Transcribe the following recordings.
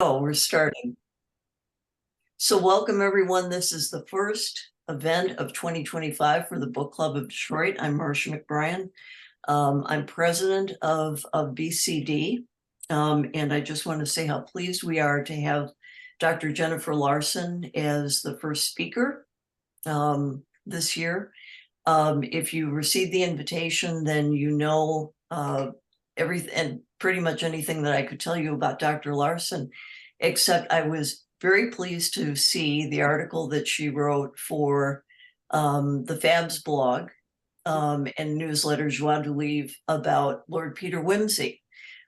Oh, we're starting. So welcome, everyone. This is the first event of 2025 for the Book Club of Detroit. I'm Marcia McBrien. I'm president of BCD. And I just want to say how pleased we are to have Dr. Jennifer Larson as the first speaker this year. If you received the invitation, then you know everything and pretty much anything that I could tell you about Dr. Larson, except I was very pleased to see the article that she wrote for the Fabs blog and newsletter Joie de Vivre about Lord Peter Wimsey,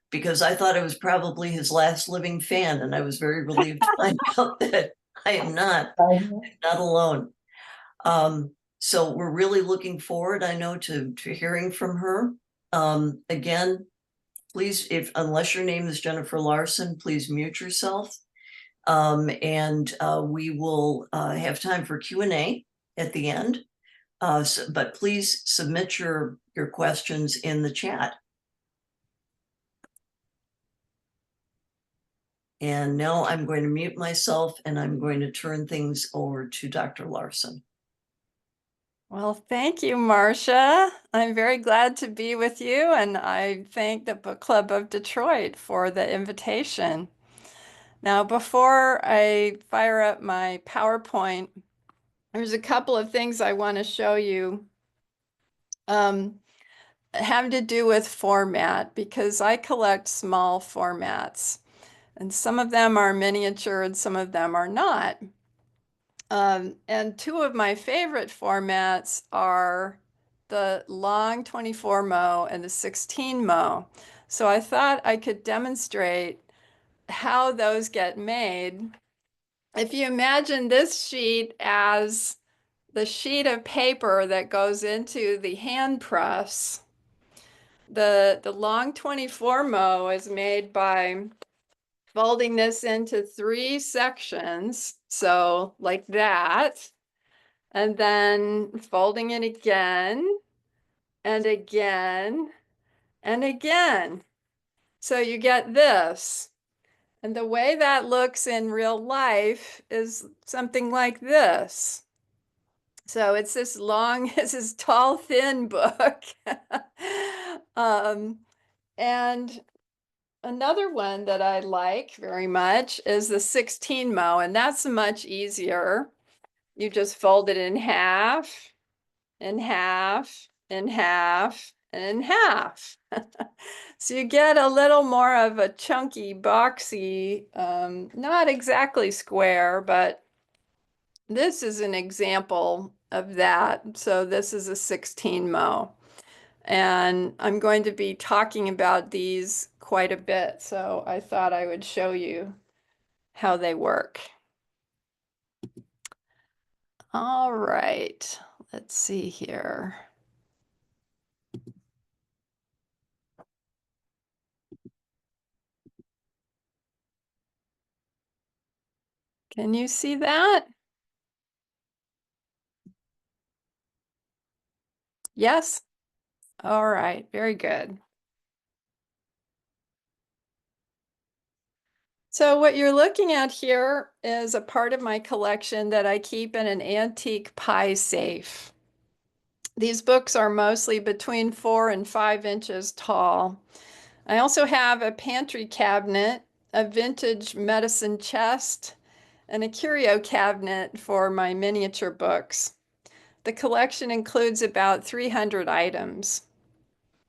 because I thought I was probably his last living fan, and I was very relieved to find out that I am not alone. So we're really looking forward, I know, to hearing from her. Again, please, unless your name is Jennifer Larson, please mute yourself. And we will have time for Q&A at the end. But please submit your questions in the chat. And now I'm going to mute myself, and I'm going to turn things over to Dr. Larson. Well, thank you, Marcia. I'm very glad to be with you, and I thank the Book Club of Detroit for the invitation. Now, before I fire up my PowerPoint, there's a couple of things I want to show you having to do with format, because I collect small formats, and some of them are miniature and some of them are not. And two of my favorite formats are the long 24 mo and the 16 mo. So I thought I could demonstrate how those get made. If you imagine this sheet as the sheet of paper that goes into the hand press, the long 24 mo is made by folding this into 3 sections, so like that, and then folding it again and again and again. So you get this. And the way that looks in real life is something like this. So it's this long, it's this tall, thin book. And another one that I like very much is the 16 mo, and that's much easier. You just fold it in half, in half, in half, and in half. So you get a little more of a chunky, boxy, not exactly square, but this is an example of that. So this is a 16 mo. And I'm going to be talking about these quite a bit, so I thought I would show you how they work. All right, let's see here. Can you see that? Yes? All right, very good. So what you're looking at here is a part of my collection that I keep in an antique pie safe. These books are mostly between 4 and 5 inches tall. I also have a pantry cabinet, a vintage medicine chest, and a curio cabinet for my miniature books. The collection includes about 300 items.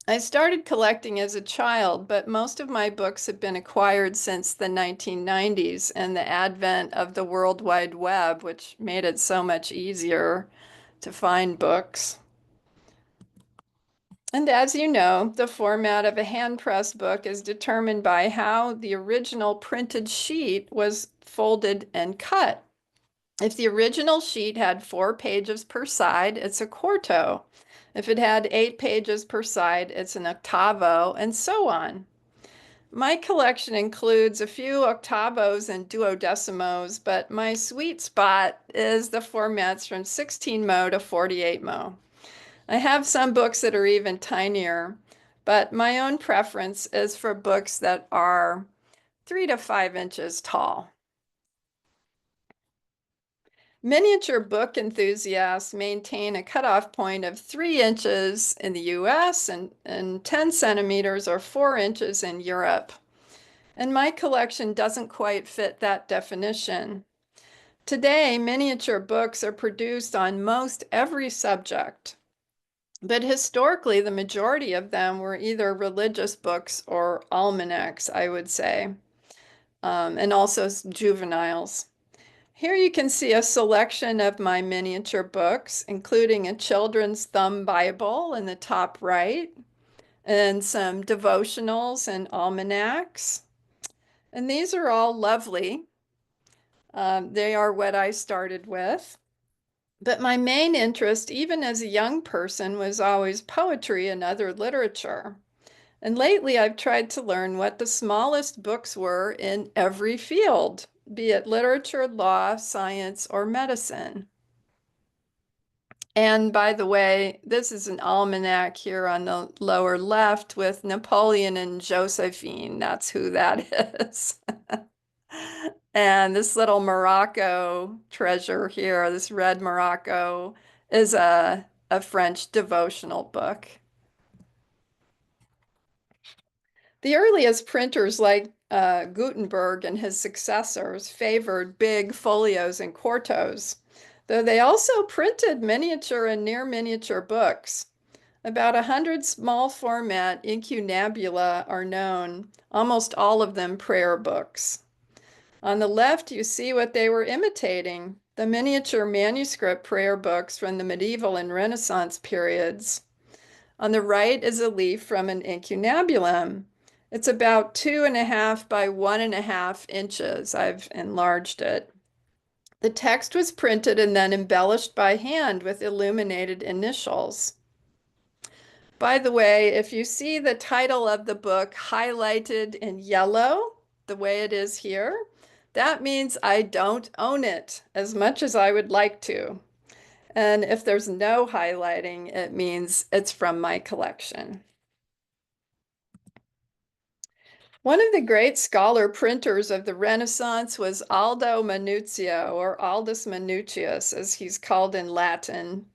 I started collecting as a child, but most of my books have been acquired since the 1990s and the advent of the World Wide Web, which made it so much easier to find books. And as you know, the format of a hand-pressed book is determined by how the original printed sheet was folded and cut. If the original sheet had 4 pages per side, it's a quarto. If it had 8 pages per side, it's an octavo, and so on. My collection includes a few octavos and duodecimos, but my sweet spot is the formats from 16 mo to 48 mo. I have some books that are even tinier, but my own preference is for books that are 3 to 5 inches tall. Miniature book enthusiasts maintain a cutoff point of 3 inches in the US and 10 centimeters or 4 inches in Europe. And my collection doesn't quite fit that definition. Today, miniature books are produced on most every subject, but historically, the majority of them were either religious books or almanacs, I would say, and also juveniles. Here you can see a selection of my miniature books, including a children's thumb Bible in the top right, and some devotionals and almanacs. And these are all lovely. They are what I started with. But my main interest, even as a young person, was always poetry and other literature. And lately I've tried to learn what the smallest books were in every field, be it literature, law, science, or medicine. And by the way, this is an almanac here on the lower left with Napoleon and Josephine. That's who that is. And this little Morocco treasure here, this red Morocco, is a French devotional book. The earliest printers like Gutenberg and his successors favored big folios and quartos, though they also printed miniature and near miniature books. About 100 small format incunabula are known, almost all of them prayer books. On the left, you see what they were imitating, the miniature manuscript prayer books from the medieval and Renaissance periods. On the right is a leaf from an incunabulum. It's about 2.5 by 1.5 inches. I've enlarged it. The text was printed and then embellished by hand with illuminated initials. By the way, if you see the title of the book highlighted in yellow, the way it is here, that means I don't own it as much as I would like to. And if there's no highlighting, it means it's from my collection. One of the great scholar printers of the Renaissance was Aldo Manuzio, or Aldus Manutius, as he's called in Latin.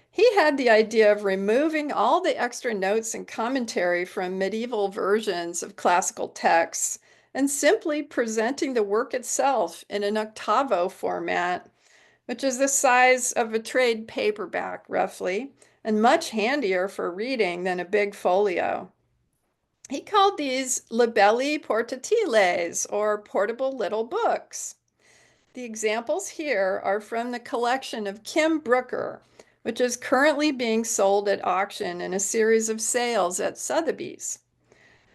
He had the idea of removing all the extra notes and commentary from medieval versions of classical texts and simply presenting the work itself in an octavo format, which is the size of a trade paperback, roughly, and much handier for reading than a big folio. He called these libelli portatiles, or portable little books. The examples here are from the collection of Kim Brooker, which is currently being sold at auction in a series of sales at Sotheby's.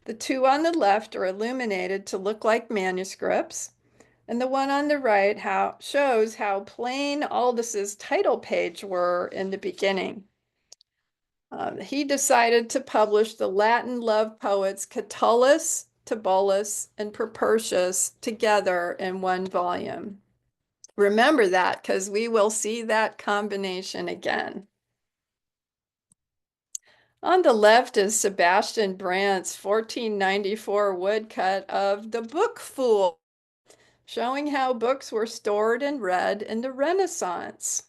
The two on the left are illuminated to look like manuscripts, and the one on the right shows how plain Aldus's title page were in the beginning. He decided to publish the Latin love poets Catullus, Tibullus, and Propertius together in one volume. Remember that, because we will see that combination again. On the left is Sebastian Brandt's 1494 woodcut of The Book Fool, showing how books were stored and read in the Renaissance.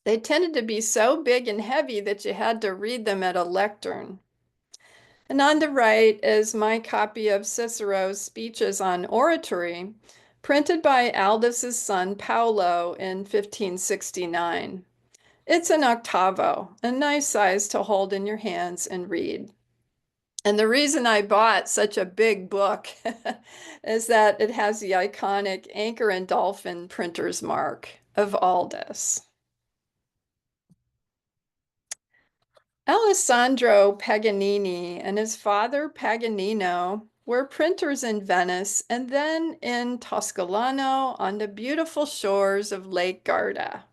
They tended to be so big and heavy that you had to read them at a lectern. And on the right is my copy of Cicero's Speeches on Oratory, printed by Aldus's son Paolo in 1569. It's an octavo, a nice size to hold in your hands and read. And the reason I bought such a big book is that it has the iconic anchor and dolphin printer's mark of Aldus. Alessandro Paganini and his father Paganino were printers in Venice and then in Toscolano on the beautiful shores of Lake Garda.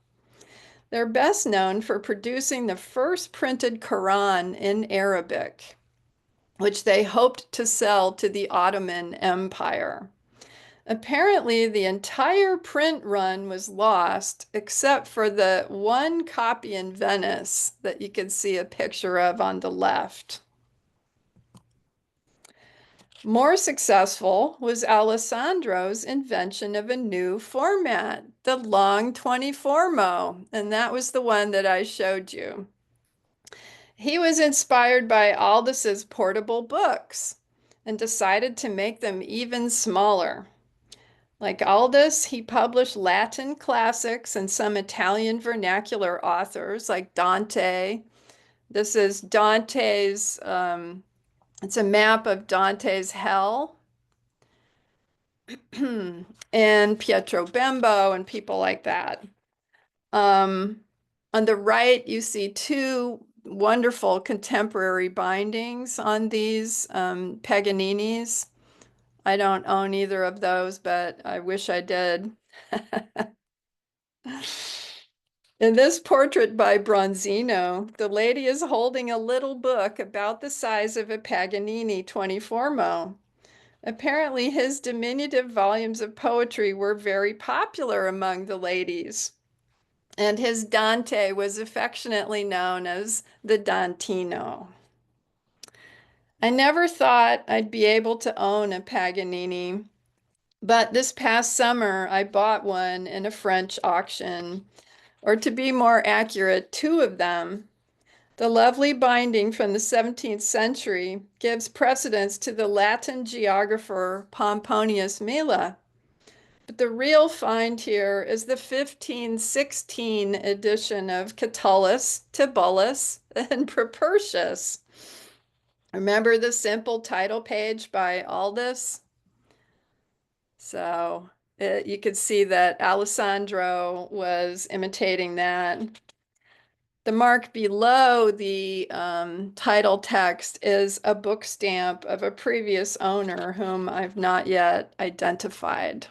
They're best known for producing the first printed Quran in Arabic, which they hoped to sell to the Ottoman Empire. Apparently, the entire print run was lost except for the one copy in Venice that you can see a picture of on the left. More successful was Alessandro's invention of a new format, the long 24mo, and that was the one that I showed you. He was inspired by Aldus's portable books and decided to make them even smaller. Like Aldus, he published Latin classics and some Italian vernacular authors like Dante. This is Dante's, it's a map of Dante's Hell. And Pietro Bembo and people like that. Um, on the right, you see two wonderful contemporary bindings on these Paganinis. I don't own either of those, but I wish I did. In this portrait by Bronzino, the lady is holding a little book about the size of a Paganini 24mo. Apparently, his diminutive volumes of poetry were very popular among the ladies, and his Dante was affectionately known as the Dantino. I never thought I'd be able to own a Paganini, but this past summer I bought one in a French auction, or to be more accurate, two of them. The lovely binding from the 17th century gives precedence to the Latin geographer Pomponius Mela. But the real find here is the 1516 edition of Catullus, Tibullus, and Propertius. Remember the simple title page by Aldus? So you could see that Alessandro was imitating that. The mark below the title text is a book stamp of a previous owner whom I've not yet identified.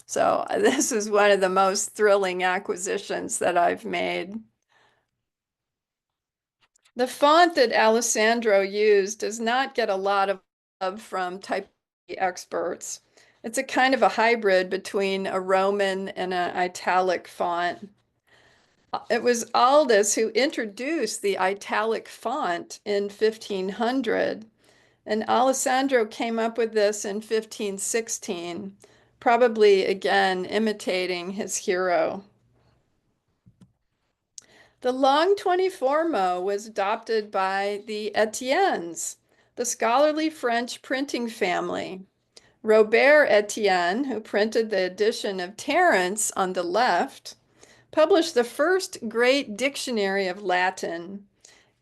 So this is one of the most thrilling acquisitions that I've made. The font that Alessandro used does not get a lot of love from typography experts. It's a kind of a hybrid between a Roman and an italic font. It was Aldus who introduced the italic font in 1500, and Alessandro came up with this in 1516, probably again imitating his hero. The long 24mo was adopted by the Etiennes, the scholarly French printing family. Robert Etienne, who printed the edition of Terence on the left, published the first great dictionary of Latin,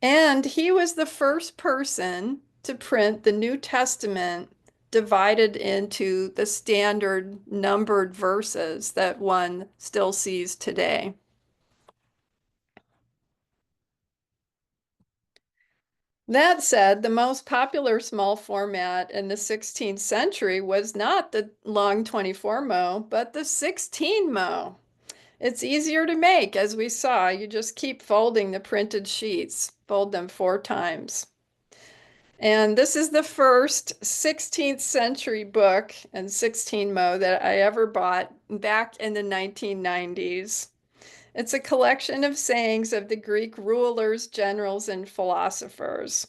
and he was the first person to print the New Testament divided into the standard numbered verses that one still sees today. That said, the most popular small format in the 16th century was not the long 24mo, but the 16mo. It's easier to make, as we saw. You just keep folding the printed sheets, fold them 4 times. And this is the first 16th century book in 16mo that I ever bought back in the 1990s. It's a collection of sayings of the Greek rulers, generals, and philosophers.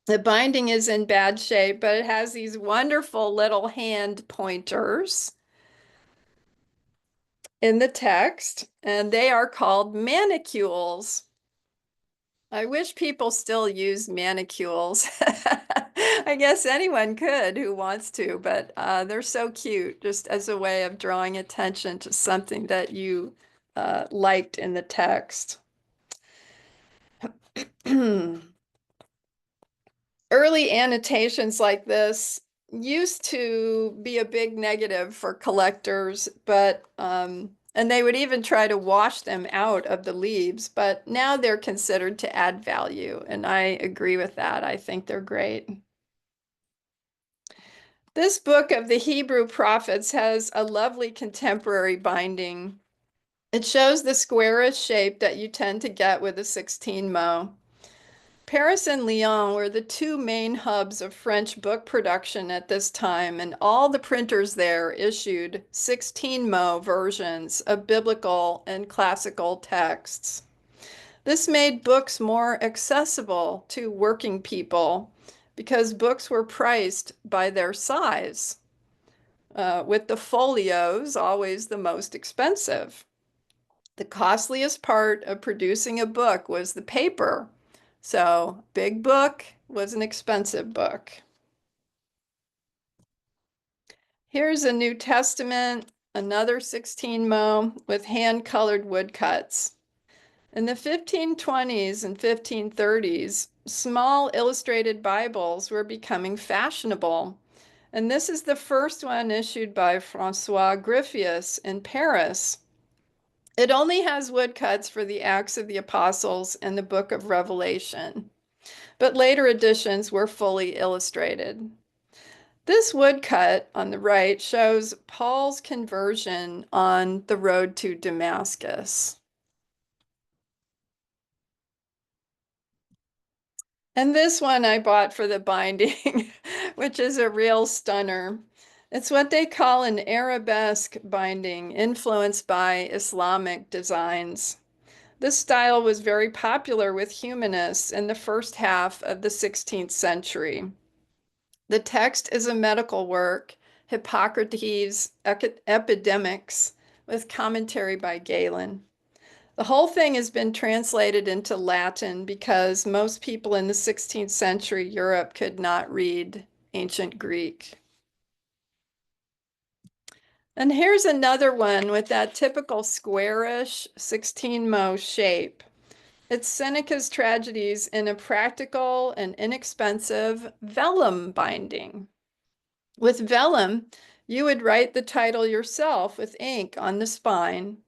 The binding is in bad shape, but it has these wonderful little hand pointers in the text, and they are called manicules. I wish people still use manicules. I guess anyone could who wants to, but they're so cute, just as a way of drawing attention to something that you liked in the text. Early annotations like this used to be a big negative for collectors, but and they would even try to wash them out of the leaves, but now they're considered to add value, and I agree with that. I think they're great. This book of the Hebrew prophets has a lovely contemporary binding. It shows the squarish shape that you tend to get with a 16mo. Paris and Lyon were the two main hubs of French book production at this time, and all the printers there issued 16mo versions of biblical and classical texts. This made books more accessible to working people because books were priced by their size, with the folios always the most expensive. The costliest part of producing a book was the paper. So, big book was an expensive book. Here's a New Testament, another 16 mo with hand-colored woodcuts. In the 1520s and 1530s, small illustrated Bibles were becoming fashionable. And this is the first one issued by Francois Griffius in Paris. It only has woodcuts for the Acts of the Apostles and the Book of Revelation, but later editions were fully illustrated. This woodcut on the right shows Paul's conversion on the road to Damascus. And this one I bought for the binding, which is a real stunner. It's what they call an arabesque binding, influenced by Islamic designs. This style was very popular with humanists in the first half of the 16th century. The text is a medical work, Hippocrates' Epidemics, with commentary by Galen. The whole thing has been translated into Latin because most people in the 16th century Europe could not read ancient Greek. And here's another one with that typical squarish 16 mo shape. It's Seneca's Tragedies in a practical and inexpensive vellum binding. With vellum, you would write the title yourself with ink on the spine.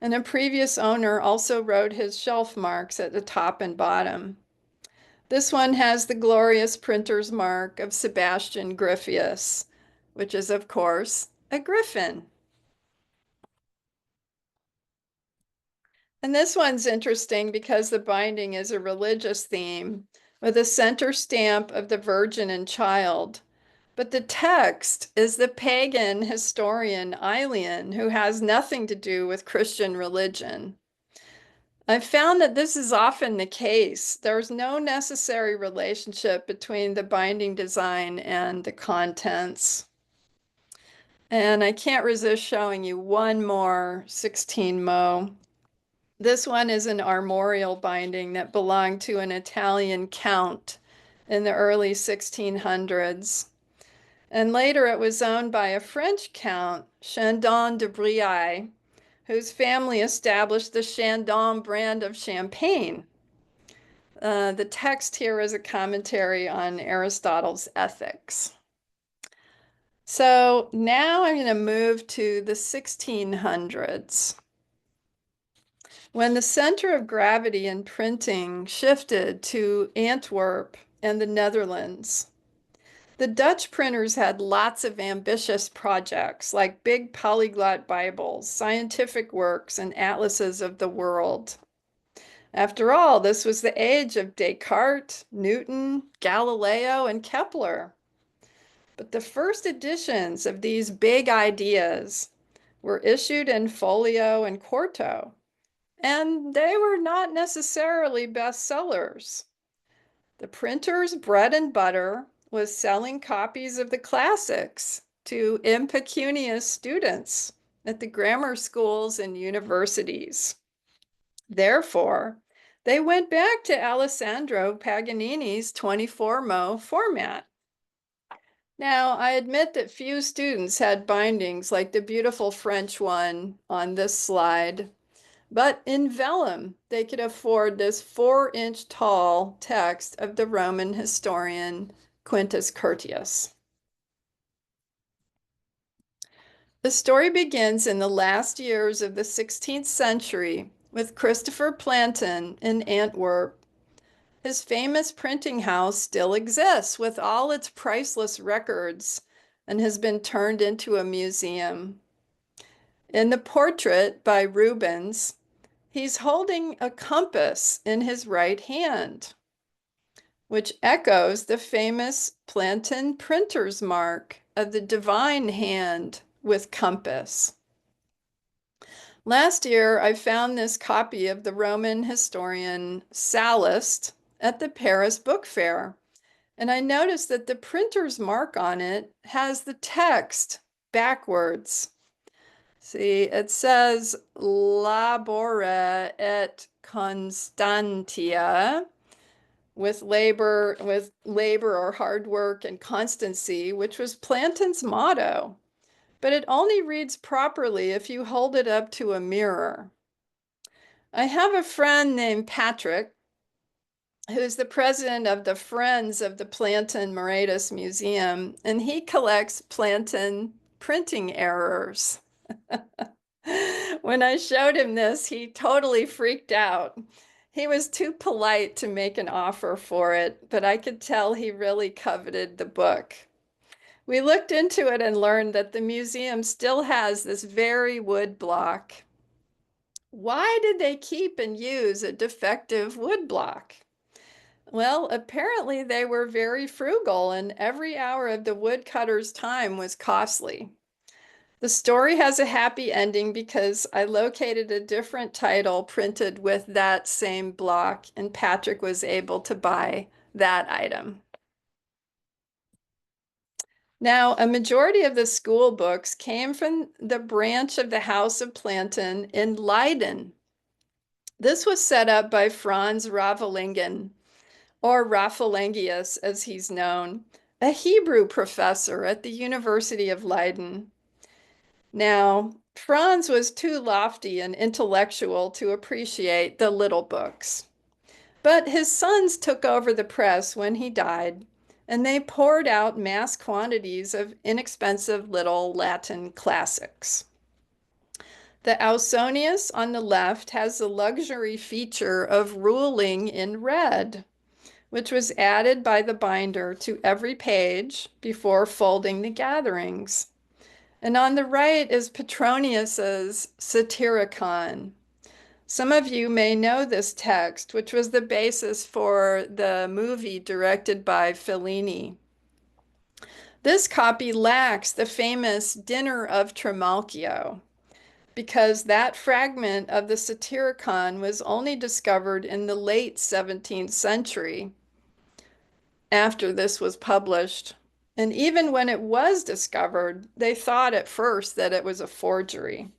And a previous owner also wrote his shelf marks at the top and bottom. This one has the glorious printer's mark of Sebastian Griffius, which is, of course, a griffin. And this one's interesting because the binding is a religious theme with a center stamp of the Virgin and Child. But the text is the pagan historian Aelian, who has nothing to do with Christian religion. I've found that this is often the case. There's no necessary relationship between the binding design and the contents. And I can't resist showing you one more 16 mo. This one is an armorial binding that belonged to an Italian count in the early 1600s. And later it was owned by a French count, Chandon de Briey, whose family established the Chandon brand of champagne. The text here is a commentary on Aristotle's Ethics. So now I'm going to move to the 1600s. When the center of gravity in printing shifted to Antwerp and the Netherlands, the Dutch printers had lots of ambitious projects like big polyglot Bibles, scientific works, and atlases of the world. After all, this was the age of Descartes, Newton, Galileo, and Kepler. But the first editions of these big ideas were issued in folio and quarto, and they were not necessarily bestsellers. The printer's bread and butter was selling copies of the classics to impecunious students at the grammar schools and universities. Therefore, they went back to Alessandro Paganini's 24 mo format. Now, I admit that few students had bindings like the beautiful French one on this slide, but in vellum, they could afford this 4-inch tall text of the Roman historian Quintus Curtius. The story begins in the last years of the 16th century with Christopher Plantin in Antwerp. His famous printing house still exists with all its priceless records and has been turned into a museum. In the portrait by Rubens, he's holding a compass in his right hand, which echoes the famous Plantin printer's mark of the divine hand with compass. Last year, I found this copy of the Roman historian Sallust at the Paris Book Fair, And I noticed that the printer's mark on it has the text backwards. See, it says labore et constantia, with labor or hard work and constancy, which was Plantin's motto. But it only reads properly if you hold it up to a mirror. I have a friend named Patrick, who's the president of the Friends of the Plantin Moretus Museum, and he collects Plantin printing errors. When I showed him this, he totally freaked out. He was too polite to make an offer for it, but I could tell he really coveted the book. We looked into it and learned that the museum still has this very wood block. Why did they keep and use a defective wood block? Well, apparently they were very frugal, and every hour of the woodcutter's time was costly. The story has a happy ending because I located a different title printed with that same block, and Patrick was able to buy that item. Now, a majority of the school books came from the branch of the House of Plantin in Leiden. This was set up by Franz Ravelingen, or Raphaelengius as he's known, a Hebrew professor at the University of Leiden. Now, Franz was too lofty and intellectual to appreciate the little books. But his sons took over the press when he died, and they poured out mass quantities of inexpensive little Latin classics. The Ausonius on the left has the luxury feature of ruling in red, which was added by the binder to every page before folding the gatherings. And on the right is Petronius's Satyricon. Some of you may know this text, which was the basis for the movie directed by Fellini. This copy lacks the famous Dinner of Trimalchio, because that fragment of the Satyricon was only discovered in the late 17th century after this was published. And even when it was discovered, they thought at first that it was a forgery.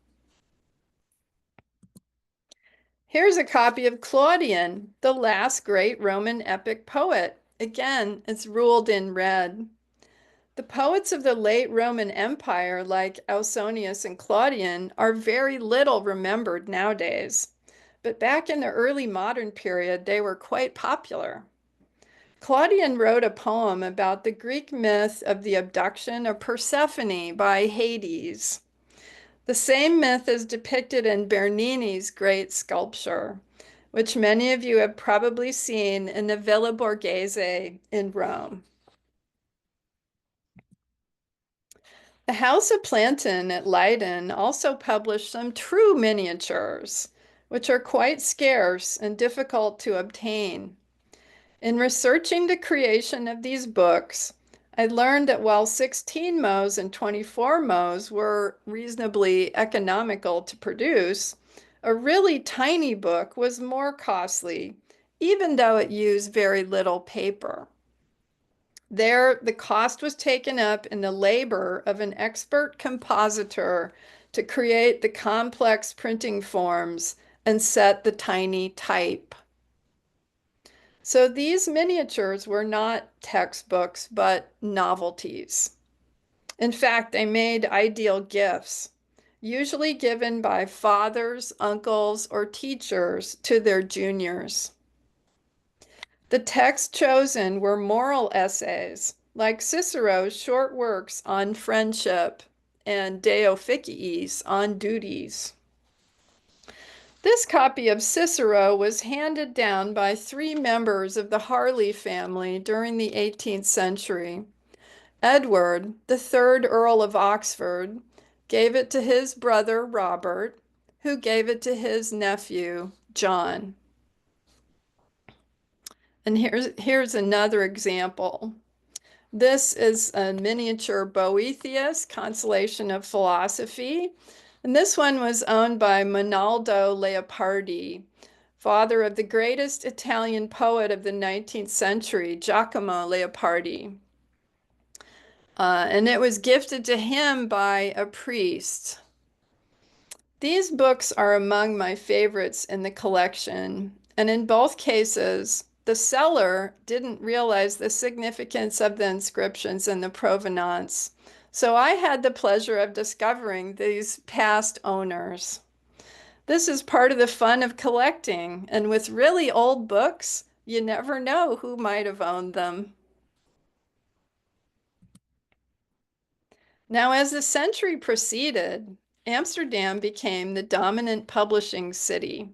Here's a copy of Claudian, the last great Roman epic poet. Again, it's ruled in red. The poets of the late Roman Empire, like Ausonius and Claudian, are very little remembered nowadays. But back in the early modern period, they were quite popular. Claudian wrote a poem about the Greek myth of the abduction of Persephone by Hades. The same myth is depicted in Bernini's great sculpture, which many of you have probably seen in the Villa Borghese in Rome. The House of Plantin at Leiden also published some true miniatures, which are quite scarce and difficult to obtain. In researching the creation of these books, I learned that while 16 mots and 24 mots were reasonably economical to produce, a really tiny book was more costly, even though it used very little paper. There, the cost was taken up in the labor of an expert compositor to create the complex printing forms and set the tiny type. So these miniatures were not textbooks, but novelties. In fact, they made ideal gifts, usually given by fathers, uncles, or teachers to their juniors. The texts chosen were moral essays, like Cicero's short works on friendship and De Officiis on duties. This copy of Cicero was handed down by three members of the Harley family during the 18th century. Edward, the third Earl of Oxford, gave it to his brother Robert, who gave it to his nephew John. And here's another example. This is a miniature Boethius, Consolation of Philosophy. And this one was owned by Monaldo Leopardi father of the greatest Italian poet of the 19th century, Giacomo Leopardi. And it was gifted to him by a priest. These books are among my favorites in the collection, and in both cases, the seller didn't realize the significance of the inscriptions and the provenance. So I had the pleasure of discovering these past owners. This is part of the fun of collecting, and with really old books, you never know who might have owned them. Now, as the century proceeded, Amsterdam became the dominant publishing city.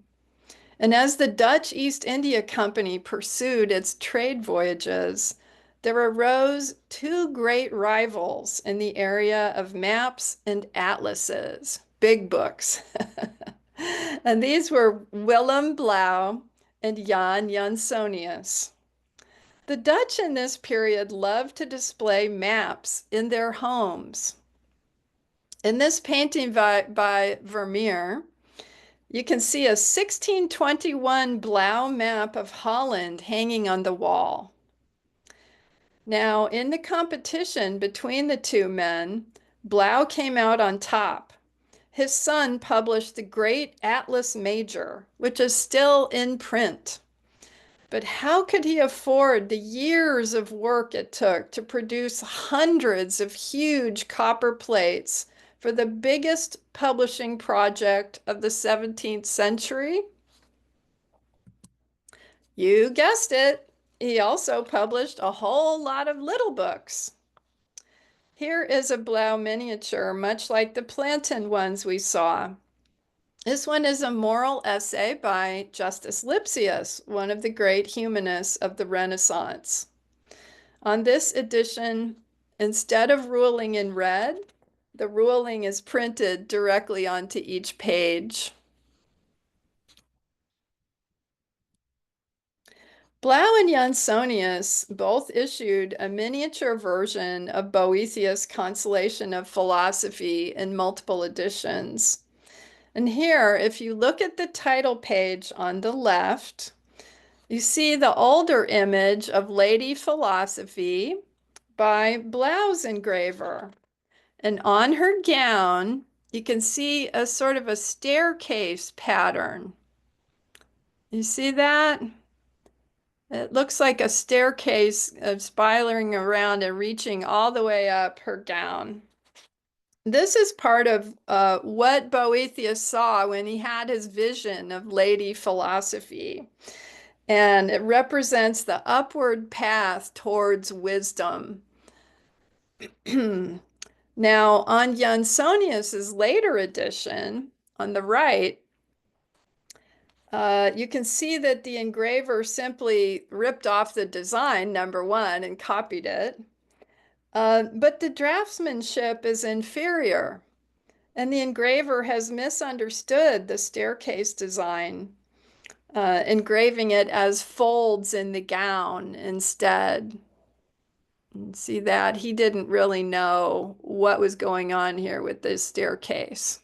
And as the Dutch East India Company pursued its trade voyages, there arose two great rivals in the area of maps and atlases, big books. And these were Willem Blauw and Jan Jansonius. The Dutch in this period loved to display maps in their homes. In this painting by Vermeer, you can see a 1621 Blauw map of Holland hanging on the wall. Now, in the competition between the two men, Blauw came out on top. His son published the Great Atlas Major, which is still in print. But how could he afford the years of work it took to produce hundreds of huge copper plates for the biggest publishing project of the 17th century? You guessed it. He also published a whole lot of little books. Here is a Blauw miniature, much like the Plantin ones we saw. This one is a moral essay by Justus Lipsius, one of the great humanists of the Renaissance. On this edition, instead of ruling in red, the ruling is printed directly onto each page. Blauw and Jansonius both issued a miniature version of Boethius' Consolation of Philosophy in multiple editions. And here, if you look at the title page on the left, you see the older image of Lady Philosophy by Blauw's engraver. And on her gown, you can see a sort of a staircase pattern. You see that? It looks like a staircase spiraling around and reaching all the way up her gown. This is part of what Boethius saw when he had his vision of Lady Philosophy. And it represents the upward path towards wisdom. Now, on Jansonius's later edition, on the right, you can see that the engraver simply ripped off the design, number one, and copied it. But the draftsmanship is inferior, and the engraver has misunderstood the staircase design, engraving it as folds in the gown instead. See that? He didn't really know what was going on here with this staircase.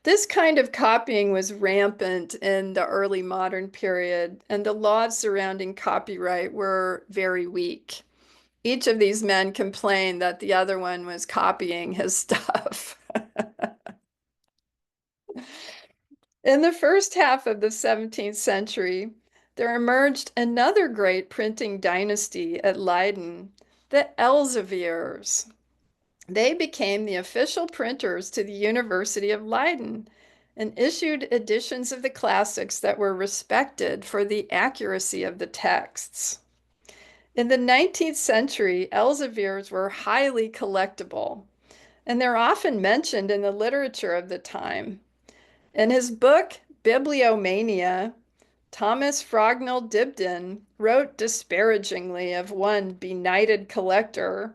This kind of copying was rampant in the early modern period, and the laws surrounding copyright were very weak. Each of these men complained that the other one was copying his stuff. In the first half of the 17th century, there emerged another great printing dynasty at Leiden, the Elseviers. They became the official printers to the University of Leiden and issued editions of the classics that were respected for the accuracy of the texts. In the 19th century, Elseviers were highly collectible, and they're often mentioned in the literature of the time. In his book, Bibliomania, Thomas Frognall Dibdin wrote disparagingly of one benighted collector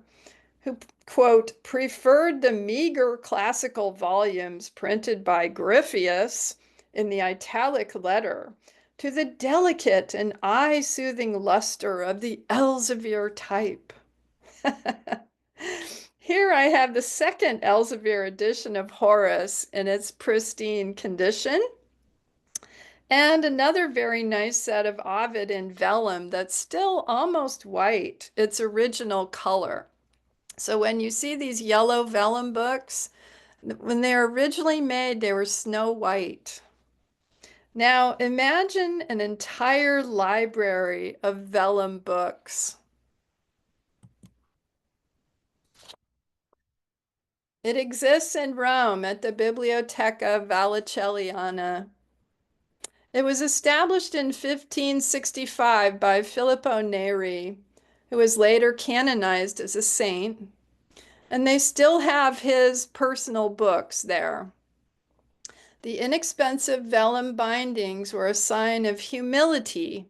who, quote, preferred the meager classical volumes printed by Griffius in the italic letter to the delicate and eye-soothing luster of the Elsevier type. Here I have the second Elsevier edition of Horace in its pristine condition. And another very nice set of Ovid in vellum that's still almost white, its original color. So when you see these yellow vellum books, when they were originally made, they were snow white. Now imagine an entire library of vellum books. It exists in Rome at the Biblioteca Vallicelliana. It was established in 1565 by Filippo Neri, who was later canonized as a saint, and they still have his personal books there. The inexpensive vellum bindings were a sign of humility,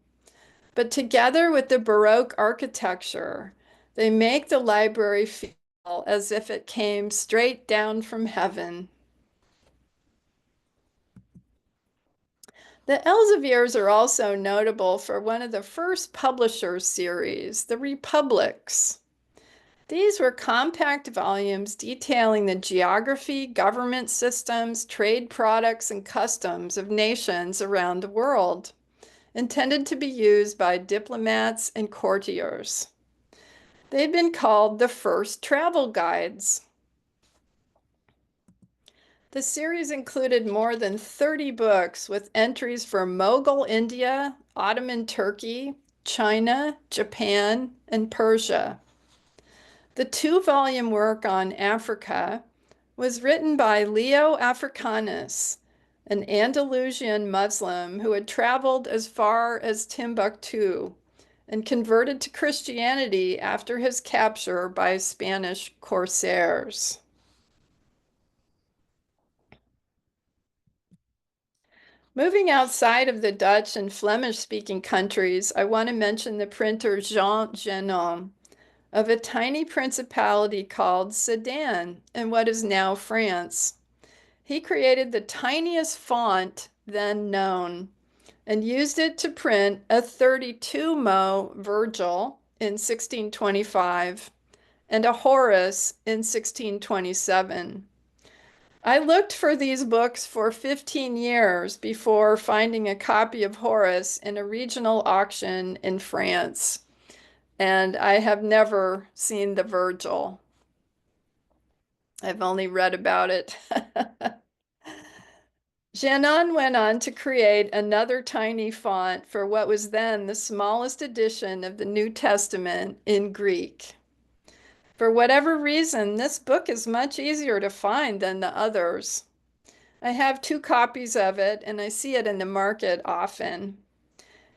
but together with the Baroque architecture, they make the library feel as if it came straight down from heaven. The Elseviers are also notable for one of the first publisher series, the Republics. These were compact volumes detailing the geography, government systems, trade products, and customs of nations around the world, intended to be used by diplomats and courtiers. They've been called the first travel guides. The series included more than 30 books with entries for Mughal India, Ottoman Turkey, China, Japan, and Persia. The two-volume work on Africa was written by Leo Africanus, an Andalusian Muslim who had traveled as far as Timbuktu and converted to Christianity after his capture by Spanish corsairs. Moving outside of the Dutch and Flemish-speaking countries, I want to mention the printer Jean Genon of a tiny principality called Sedan in what is now France. He created the tiniest font then known and used it to print a 32-mo Virgil in 1625 and a Horace in 1627. I looked for these books for 15 years before finding a copy of Horace in a regional auction in France, and I have never seen the Virgil. I've only read about it. Genon went on to create another tiny font for what was then the smallest edition of the New Testament in Greek. For whatever reason, this book is much easier to find than the others. I have two copies of it, and I see it in the market often.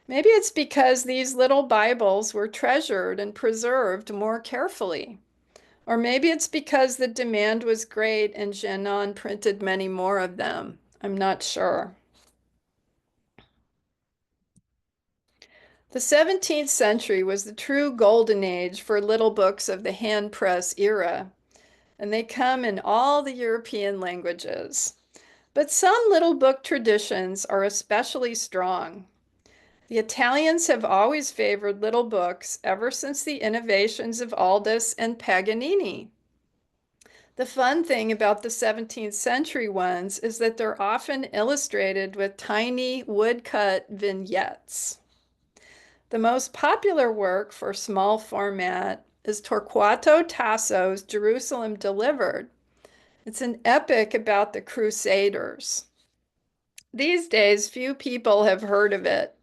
Maybe it's because these little Bibles were treasured and preserved more carefully. Or maybe it's because the demand was great and Genon printed many more of them. I'm not sure. The 17th century was the true golden age for little books of the handpress era, and they come in all the European languages. But some little book traditions are especially strong. The Italians have always favored little books ever since the innovations of Aldus and Paganini. The fun thing about the 17th century ones is that they're often illustrated with tiny woodcut vignettes. The most popular work for small format is Torquato Tasso's Jerusalem Delivered. It's an epic about the Crusaders. These days, few people have heard of it,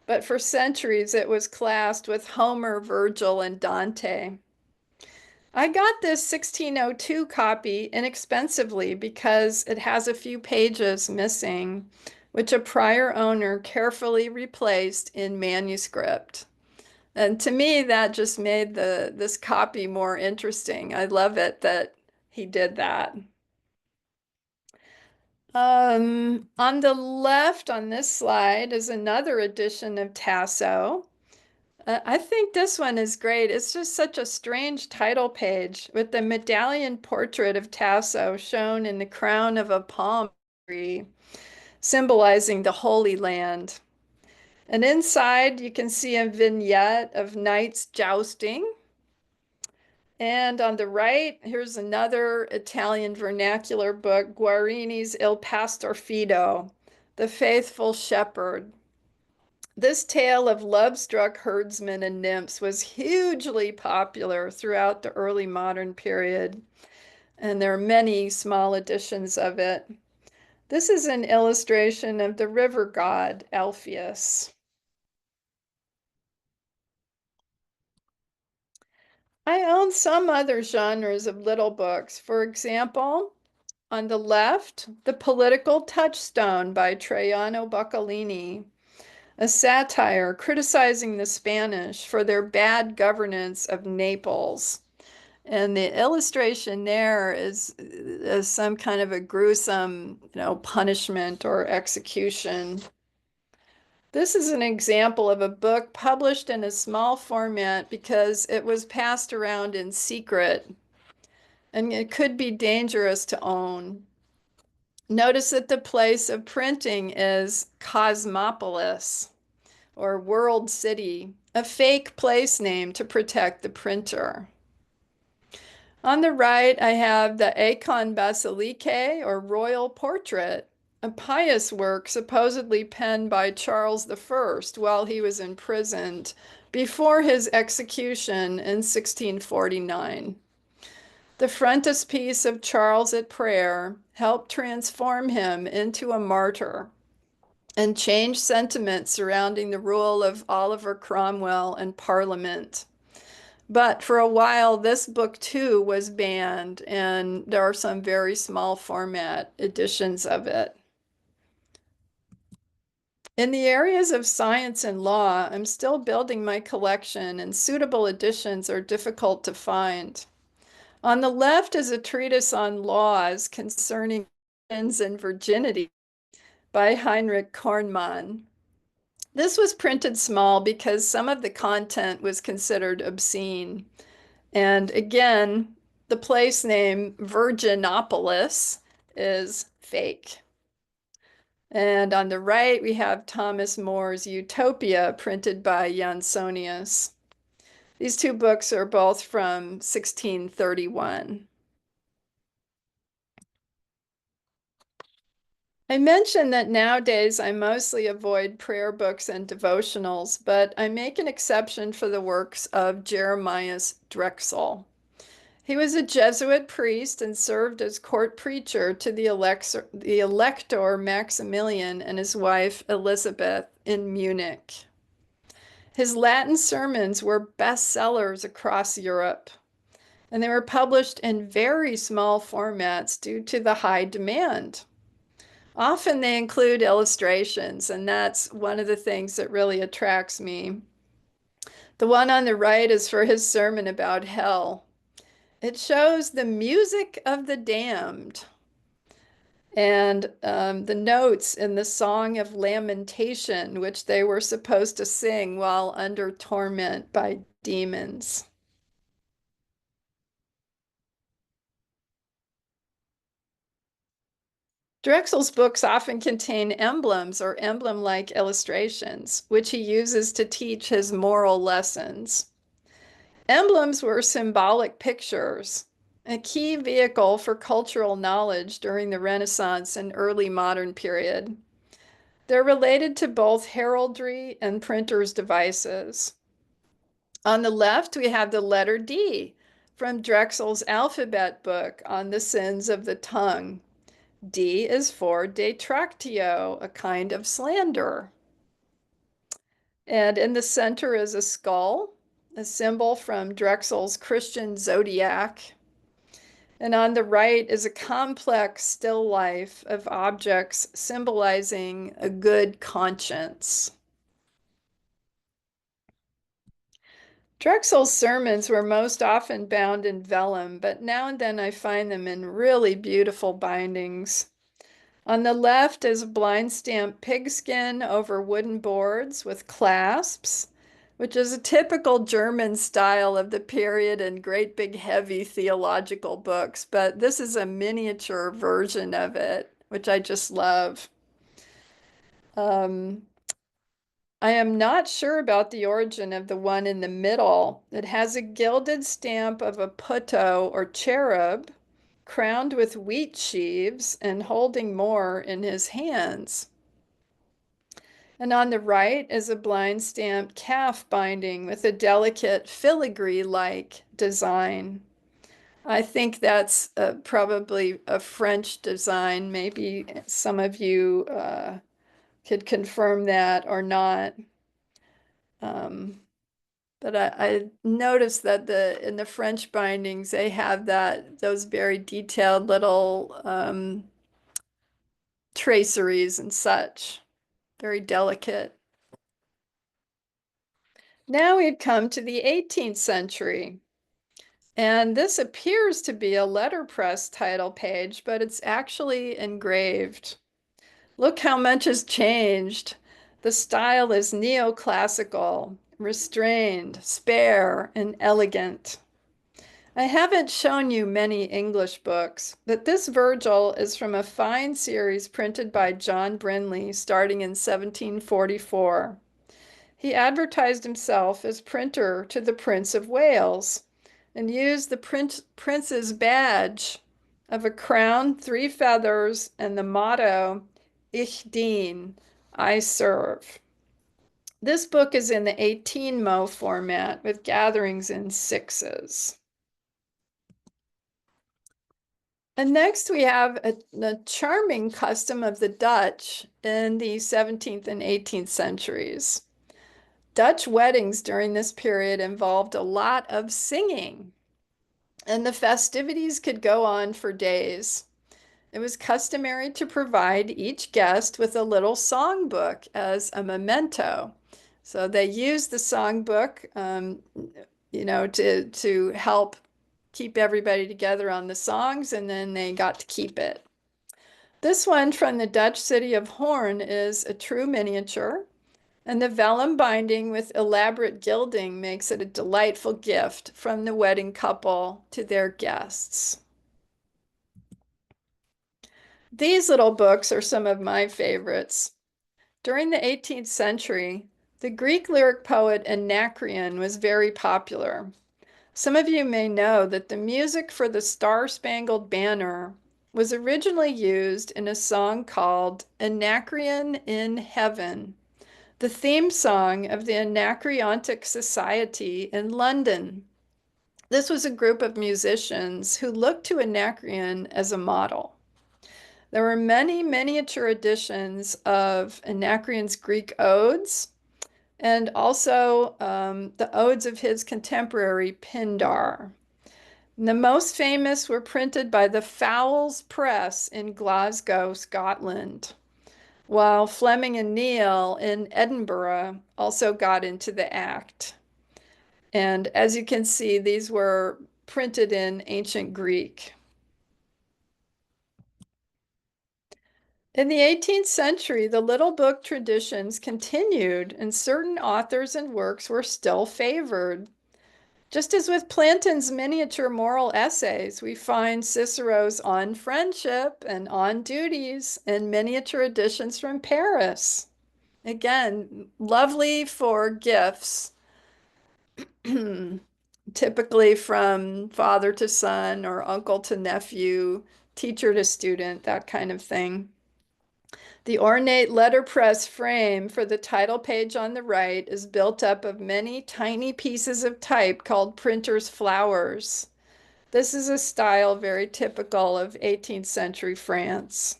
but for centuries it was classed with Homer, Virgil, and Dante. I got this 1602 copy inexpensively because it has a few pages missing, which a prior owner carefully replaced in manuscript. And to me, that just made this copy more interesting. I love it that he did that. On the left on this slide is another edition of Tasso. I think this one is great. It's just such a strange title page with the medallion portrait of Tasso shown in the crown of a palm tree, symbolizing the Holy Land. And inside you can see a vignette of knights jousting. And on the right, here's another Italian vernacular book, Guarini's Il Pastor Fido, The Faithful Shepherd. This tale of love-struck herdsmen and nymphs was hugely popular throughout the early modern period, and there are many small editions of it. This is an illustration of the river god Alpheus. I own some other genres of little books. For example, on the left, The Political Touchstone by Traiano Boccolini, a satire criticizing the Spanish for their bad governance of Naples. And the illustration there is some kind of a gruesome, punishment or execution. This is an example of a book published in a small format because it was passed around in secret and it could be dangerous to own. Notice that the place of printing is Cosmopolis or World City, a fake place name to protect the printer. On the right, I have the Eikon Basilike or Royal Portrait, a pious work supposedly penned by Charles I while he was imprisoned before his execution in 1649. The frontispiece of Charles at Prayer helped transform him into a martyr and change sentiment surrounding the rule of Oliver Cromwell and Parliament. But for a while, this book too was banned, and there are some very small format editions of it. In the areas of science and law, I'm still building my collection, and suitable editions are difficult to find. On the left is a treatise on laws concerning virgins and virginity by Heinrich Kornmann. This was printed small because some of the content was considered obscene. And again, the place name Virginopolis is fake. And on the right, we have Thomas More's Utopia, printed by Jansonius. These two books are both from 1631. I mentioned that nowadays I mostly avoid prayer books and devotionals, but I make an exception for the works of Jeremias Drexel. He was a Jesuit priest and served as court preacher to the Elector Maximilian and his wife Elizabeth in Munich. His Latin sermons were bestsellers across Europe, and they were published in very small formats due to the high demand. Often they include illustrations, and that's one of the things that really attracts me. The one on the right is for his sermon about hell. It shows the music of the damned and the notes in the Song of Lamentation, which they were supposed to sing while under torment by demons. Drexel's books often contain emblems or emblem-like illustrations, which he uses to teach his moral lessons. Emblems were symbolic pictures, a key vehicle for cultural knowledge during the Renaissance and early modern period. They're related to both heraldry and printers' devices. On the left, we have the letter D from Drexel's alphabet book on the sins of the tongue. D is for detractio, a kind of slander. And in the center is a skull, a symbol from Drexel's Christian zodiac. And on the right is a complex still life of objects symbolizing a good conscience. Drexel's sermons were most often bound in vellum, but now and then I find them in really beautiful bindings. On the left is blind stamped pigskin over wooden boards with clasps, which is a typical German style of the period in great big heavy theological books, but this is a miniature version of it, which I just love. I am not sure about the origin of the one in the middle. It has a gilded stamp of a putto or cherub, crowned with wheat sheaves and holding more in his hands. And on the right is a blind stamped calf binding with a delicate filigree-like design. I think that's probably a French design. Maybe some of you could confirm that or not. Um, but I noticed that in the French bindings they have those very detailed little traceries and such, very delicate. Now we've come to the 18th century, and this appears to be a letterpress title page, but it's actually engraved. Look how much has changed. The style is neoclassical, restrained, spare, and elegant. I haven't shown you many English books, but this Virgil is from a fine series printed by John Brindley starting in 1744. He advertised himself as printer to the Prince of Wales and used the prince's badge of a crown, 3 feathers, and the motto, Ich dien, I serve. This book is in the 18 mo format with gatherings in sixes. And next we have a charming custom of the Dutch in the 17th and 18th centuries. Dutch weddings during this period involved a lot of singing, and the festivities could go on for days. It was customary to provide each guest with a little songbook as a memento. So they used the songbook, to help keep everybody together on the songs, and then they got to keep it. This one from the Dutch city of Hoorn is a true miniature, and the vellum binding with elaborate gilding makes it a delightful gift from the wedding couple to their guests. These little books are some of my favorites. During the 18th century, the Greek lyric poet Anacreon was very popular. Some of you may know that the music for the Star-Spangled Banner was originally used in a song called Anacreon in Heaven, the theme song of the Anacreontic Society in London. This was a group of musicians who looked to Anacreon as a model. There were many miniature editions of Anacreon's Greek odes and also the odes of his contemporary Pindar. The most famous were printed by the Fowles Press in Glasgow, Scotland, while Fleming and Neale in Edinburgh also got into the act. And as you can see, these were printed in ancient Greek. In the 18th century, the little book traditions continued, and certain authors and works were still favored. Just as with Plantin's miniature moral essays, we find Cicero's On Friendship and On Duties and miniature editions from Paris. Again, lovely for gifts, typically from father to son or uncle to nephew, teacher to student, that kind of thing. The ornate letterpress frame for the title page on the right is built up of many tiny pieces of type called printer's flowers. This is a style very typical of 18th century France.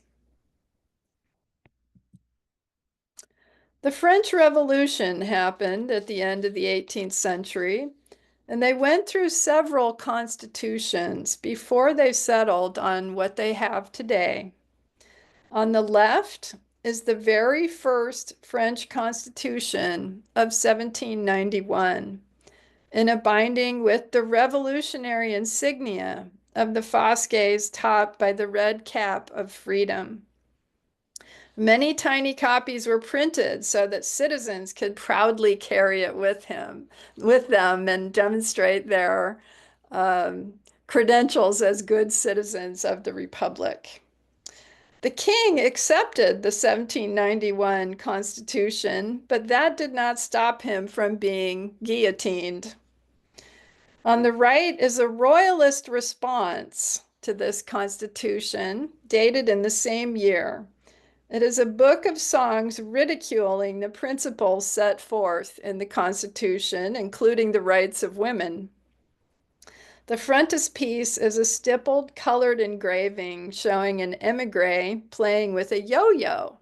The French Revolution happened at the end of the 18th century, and they went through several constitutions before they settled on what they have today. On the left is the very first French Constitution of 1791 in a binding with the revolutionary insignia of the Fosques topped by the red cap of freedom. Many tiny copies were printed so that citizens could proudly carry it with them and demonstrate their credentials as good citizens of the Republic. The king accepted the 1791 Constitution, but that did not stop him from being guillotined. On the right is a royalist response to this Constitution, dated in the same year, It is a book of songs ridiculing the principles set forth in the Constitution, including the rights of women. The frontispiece is a stippled colored engraving showing an emigre playing with a yo-yo.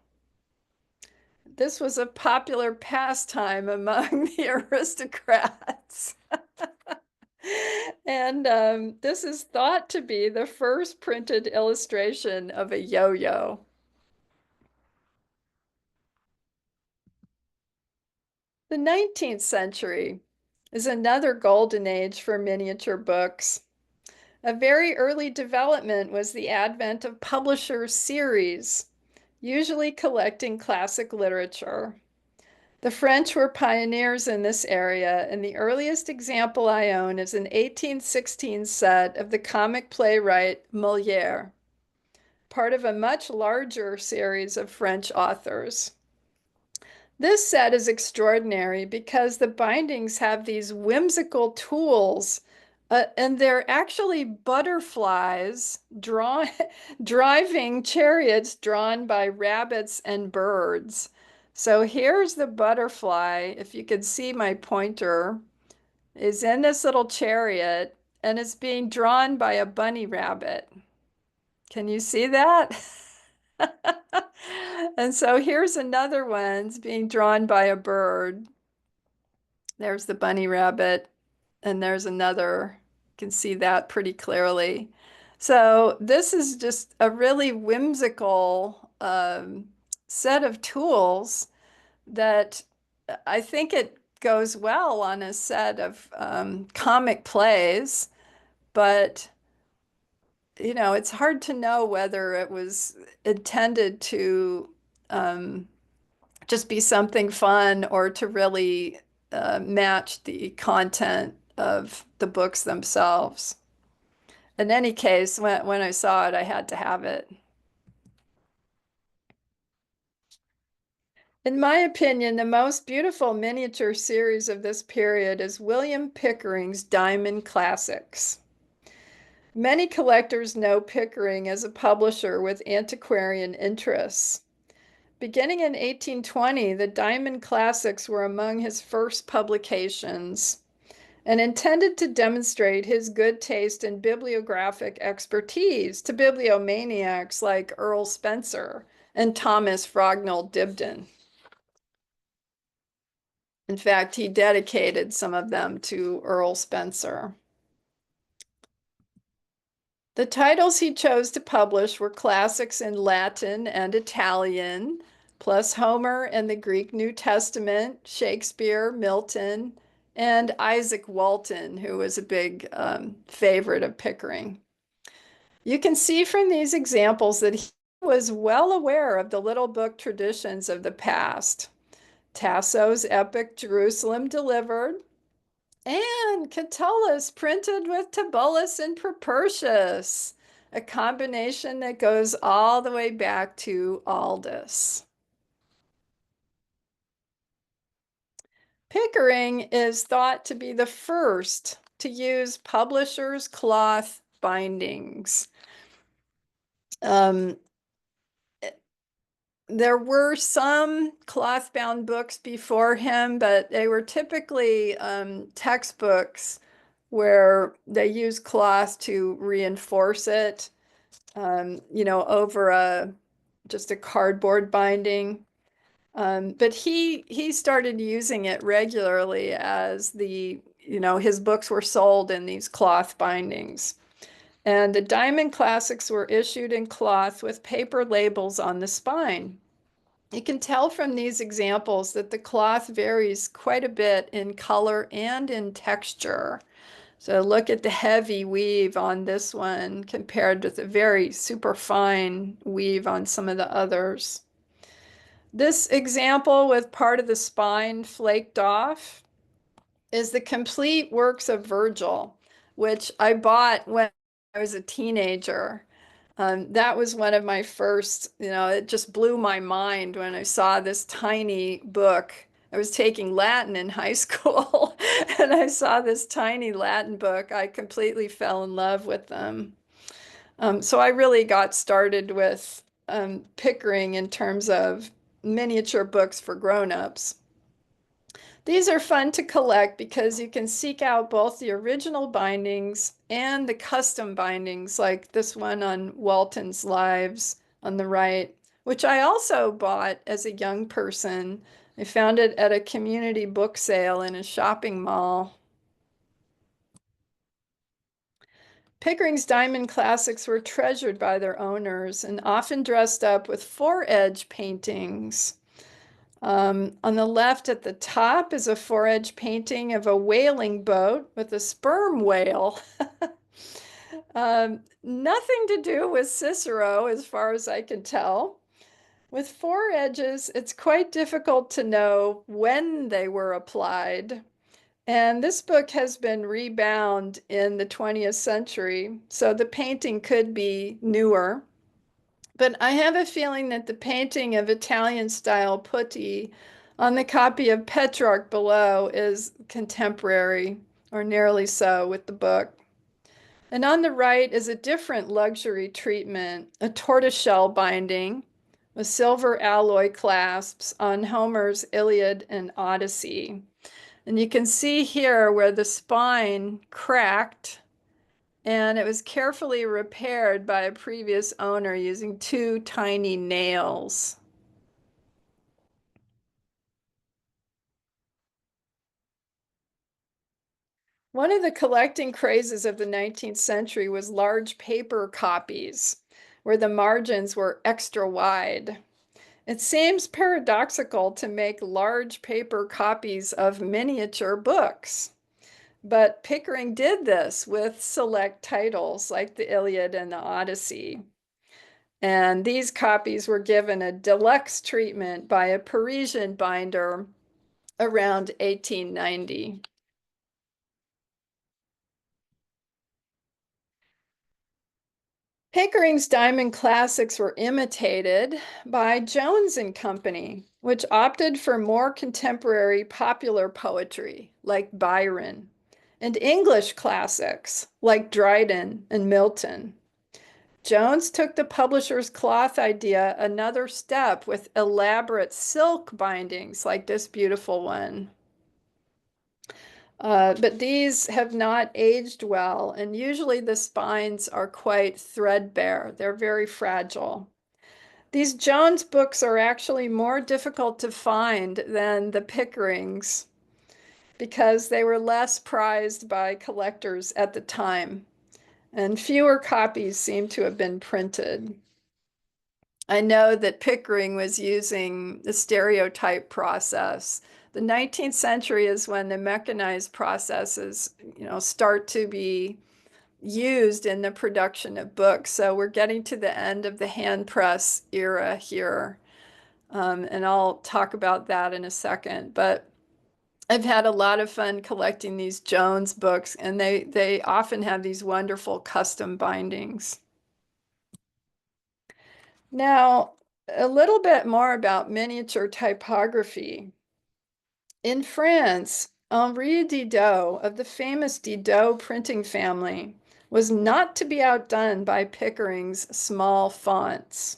This was a popular pastime among the aristocrats. And this is thought to be the first printed illustration of a yo-yo. The 19th century is another golden age for miniature books. A very early development was the advent of publisher series, usually collecting classic literature. The French were pioneers in this area, and the earliest example I own is an 1816 set of the comic playwright Molière, part of a much larger series of French authors. This set is extraordinary because the bindings have these whimsical tools, and they're actually butterflies driving chariots drawn by rabbits and birds. So here's the butterfly, if you could see my pointer, is in this little chariot and it's being drawn by a bunny rabbit. Can you see that? And so here's another one being drawn by a bird. There's the bunny rabbit, and there's another. You can see that pretty clearly. So this is just a really whimsical set of tools that I think it goes well on a set of comic plays, but it's hard to know whether it was intended to um, just be something fun or to really match the content of the books themselves. In any case, when I saw it, I had to have it. In my opinion, the most beautiful miniature series of this period is William Pickering's Diamond Classics. Many collectors know Pickering as a publisher with antiquarian interests. Beginning in 1820, the Diamond Classics were among his first publications and intended to demonstrate his good taste and bibliographic expertise to bibliomaniacs like Earl Spencer and Thomas Frognall Dibdin. In fact, he dedicated some of them to Earl Spencer. The titles he chose to publish were classics in Latin and Italian, plus Homer and the Greek New Testament, Shakespeare, Milton, and Isaac Walton, who was a big favorite of Pickering. You can see from these examples that he was well aware of the little book traditions of the past. Tasso's epic Jerusalem Delivered, and Catullus printed with Tibullus and Propertius, a combination that goes all the way back to Aldous. Pickering is thought to be the first to use publisher's cloth bindings. There were some cloth-bound books before him, but they were typically textbooks where they use cloth to reinforce it, over just a cardboard binding. But he started using it regularly as his books were sold in these cloth bindings. And the Diamond Classics were issued in cloth with paper labels on the spine. You can tell from these examples that the cloth varies quite a bit in color and in texture. So look at the heavy weave on this one compared with the very super fine weave on some of the others. This example with part of the spine flaked off is the complete works of Virgil, which I bought when I was a teenager. That was one of my first, it just blew my mind when I saw this tiny book. I was taking Latin in high school and I saw this tiny Latin book. I completely fell in love with them. So I really got started with Pickering in terms of miniature books for grown-ups. These are fun to collect because you can seek out both the original bindings and the custom bindings, like this one on Walton's Lives on the right, which I also bought as a young person. I found it at a community book sale in a shopping mall. Pickering's Diamond Classics were treasured by their owners and often dressed up with four-edge paintings. On the left at the top is a four-edge painting of a whaling boat with a sperm whale. Nothing to do with Cicero, as far as I can tell. With four edges, it's quite difficult to know when they were applied. And this book has been rebound in the 20th century, so the painting could be newer. But I have a feeling that the painting of Italian-style putti on the copy of Petrarch below is contemporary, or nearly so, with the book. And on the right is a different luxury treatment, a tortoiseshell binding with silver alloy clasps on Homer's Iliad and Odyssey. And you can see here where the spine cracked and it was carefully repaired by a previous owner using two tiny nails. One of the collecting crazes of the 19th century was large paper copies, where the margins were extra wide. It seems paradoxical to make large paper copies of miniature books. But Pickering did this with select titles like the Iliad and the Odyssey. And these copies were given a deluxe treatment by a Parisian binder around 1890. Pickering's Diamond Classics were imitated by Jones and Company, which opted for more contemporary popular poetry like Byron and English classics like Dryden and Milton. Jones took the publisher's cloth idea another step with elaborate silk bindings like this beautiful one. But these have not aged well, and usually the spines are quite threadbare. They're very fragile. These Jones books are actually more difficult to find than the Pickerings because they were less prized by collectors at the time, and fewer copies seem to have been printed. I know that Pickering was using the stereotype process. The 19th century is when the mechanized processes, start to be used in the production of books. So we're getting to the end of the handpress era here. And I'll talk about that in a second. But I've had a lot of fun collecting these Jones books, and they often have these wonderful custom bindings. Now, a little bit more about miniature typography. In France, Henri Didot of the famous Didot printing family was not to be outdone by Pickering's small fonts.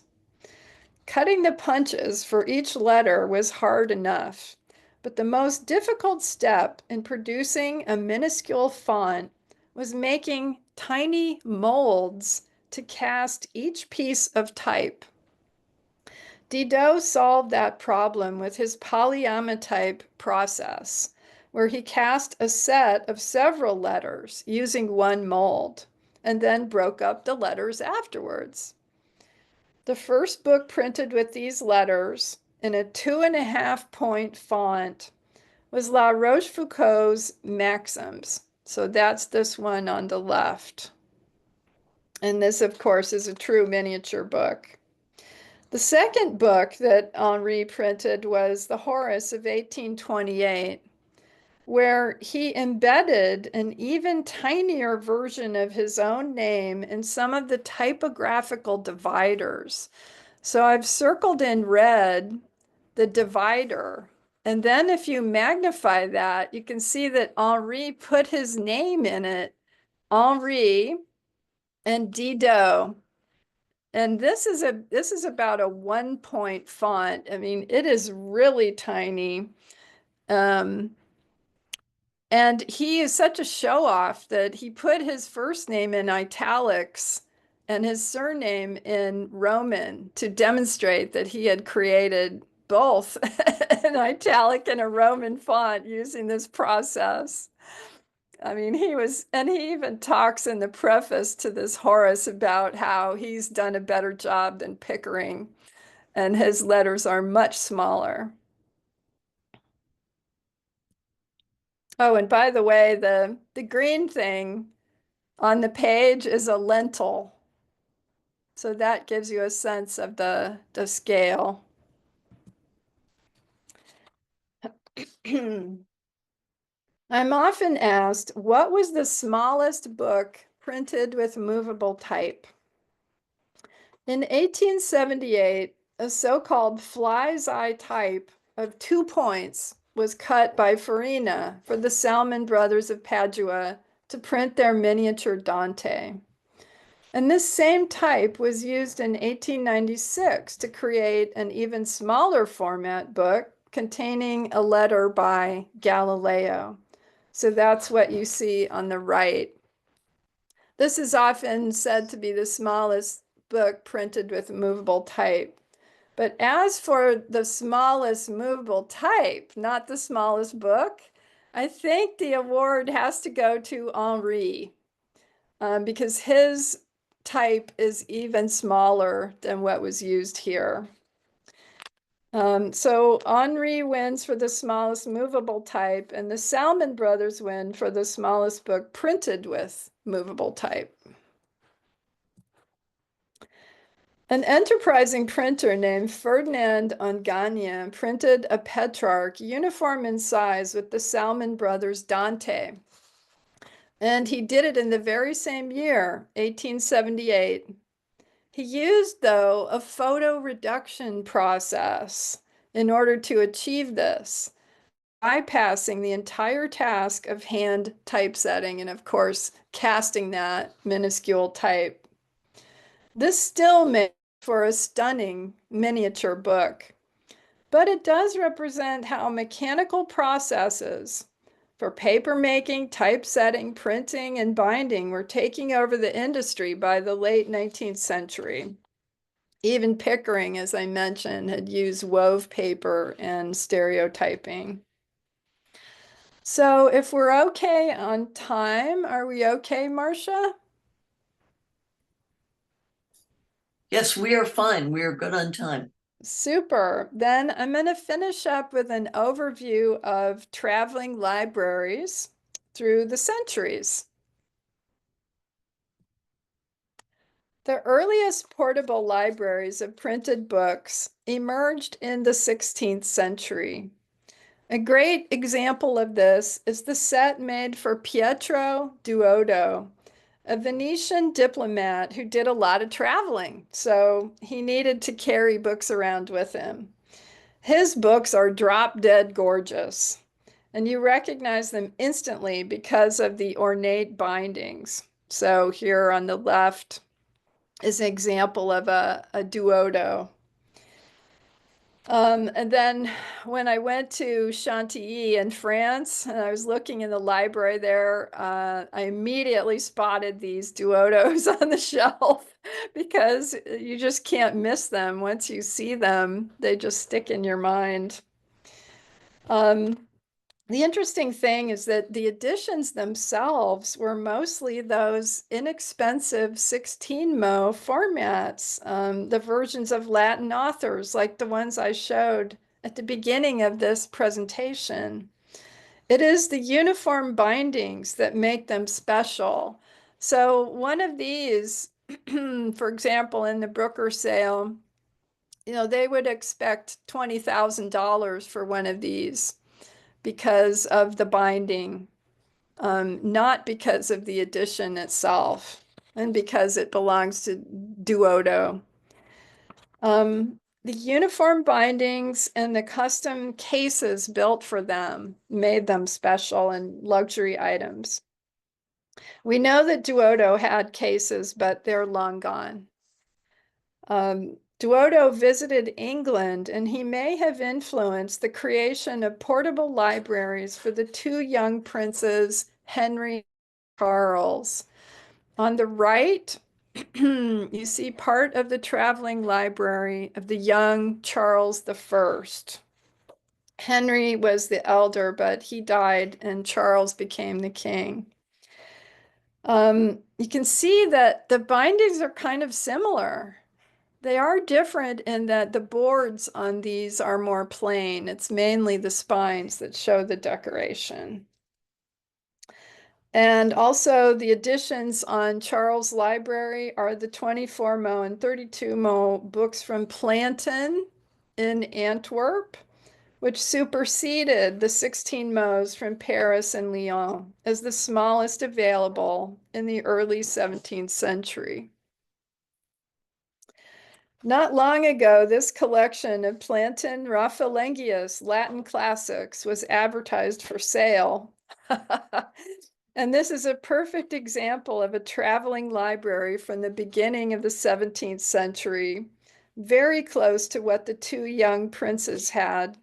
Cutting the punches for each letter was hard enough, but the most difficult step in producing a minuscule font was making tiny molds to cast each piece of type. Didot solved that problem with his polyamotype process, where he cast a set of several letters using one mold, and then broke up the letters afterwards. The first book printed with these letters in a 2.5-point font was La Rochefoucauld's Maxims. So that's this one on the left. And this, of course, is a true miniature book. The second book that Henri printed was the Horace of 1828, where he embedded an even tinier version of his own name in some of the typographical dividers. So I've circled in red the divider. And then if you magnify that, you can see that Henri put his name in it, Henri and Didot. And this is about a 1 point font. I mean, it is really tiny. Um, and he is such a show off that he put his first name in italics and his surname in Roman to demonstrate that he had created both an italic and a Roman font using this process. I mean, and he even talks in the preface to this Horace about how he's done a better job than Pickering, and his letters are much smaller. Oh, and by the way, the green thing on the page is a lentil. So that gives you a sense of the scale. I'm often asked, what was the smallest book printed with movable type? In 1878, a so-called fly's eye type of 2 points was cut by Farina for the Salmon Brothers of Padua to print their miniature Dante. And this same type was used in 1896 to create an even smaller format book containing a letter by Galileo. So that's what you see on the right. This is often said to be the smallest book printed with movable type. But as for the smallest movable type, not the smallest book, I think the award has to go to Henri, because his type is even smaller than what was used here. So Henri wins for the smallest movable type, and the Salmon Brothers win for the smallest book printed with movable type. An enterprising printer named Ferdinand Ongagne printed a Petrarch uniform in size with the Salmon Brothers' Dante. And he did it in the very same year, 1878. He used, though, a photo reduction process in order to achieve this, bypassing the entire task of hand typesetting and, of course, casting that minuscule type. This still makes for a stunning miniature book, but it does represent how mechanical processes for paper making, typesetting, printing, and binding were taking over the industry by the late 19th century. Even Pickering, as I mentioned, had used wove paper and stereotyping. So if we're okay on time, are we okay, Marcia? Yes, we are fine. We are good on time. Super. Then I'm going to finish up with an overview of traveling libraries through the centuries. The earliest portable libraries of printed books emerged in the 16th century. A great example of this is the set made for Pietro Duodo, a Venetian diplomat who did a lot of traveling, so he needed to carry books around with him. His books are drop dead gorgeous, and you recognize them instantly because of the ornate bindings. So here on the left is an example of a Duodo. And then when I went to Chantilly in France, and I was looking in the library there, I immediately spotted these duodos on the shelf because you just can't miss them. Once you see them, they just stick in your mind. The interesting thing is that the editions themselves were mostly those inexpensive 16mo formats, the versions of Latin authors, like the ones I showed at the beginning of this presentation. It is the uniform bindings that make them special. So one of these, for example, in the Brooker sale, they would expect $20,000 for one of these because of the binding, not because of the edition itself, and because it belongs to Duodo. The uniform bindings and the custom cases built for them made them special and luxury items. We know that Duodo had cases, but they're long gone. Duodo visited England, and he may have influenced the creation of portable libraries for the two young princes, Henry and Charles. On the right, you see part of the traveling library of the young Charles I. Henry was the elder, but he died and Charles became the king. You can see that the bindings are kind of similar. They are different in that the boards on these are more plain. It's mainly the spines that show the decoration. And also the editions on Charles' library are the 24mo and 32mo books from Plantin in Antwerp, which superseded the 16 mo's from Paris and Lyon as the smallest available in the early 17th century. Not long ago, this collection of Plantin Raphaelengius Latin classics was advertised for sale. And this is a perfect example of a traveling library from the beginning of the 17th century, very close to what the two young princes had.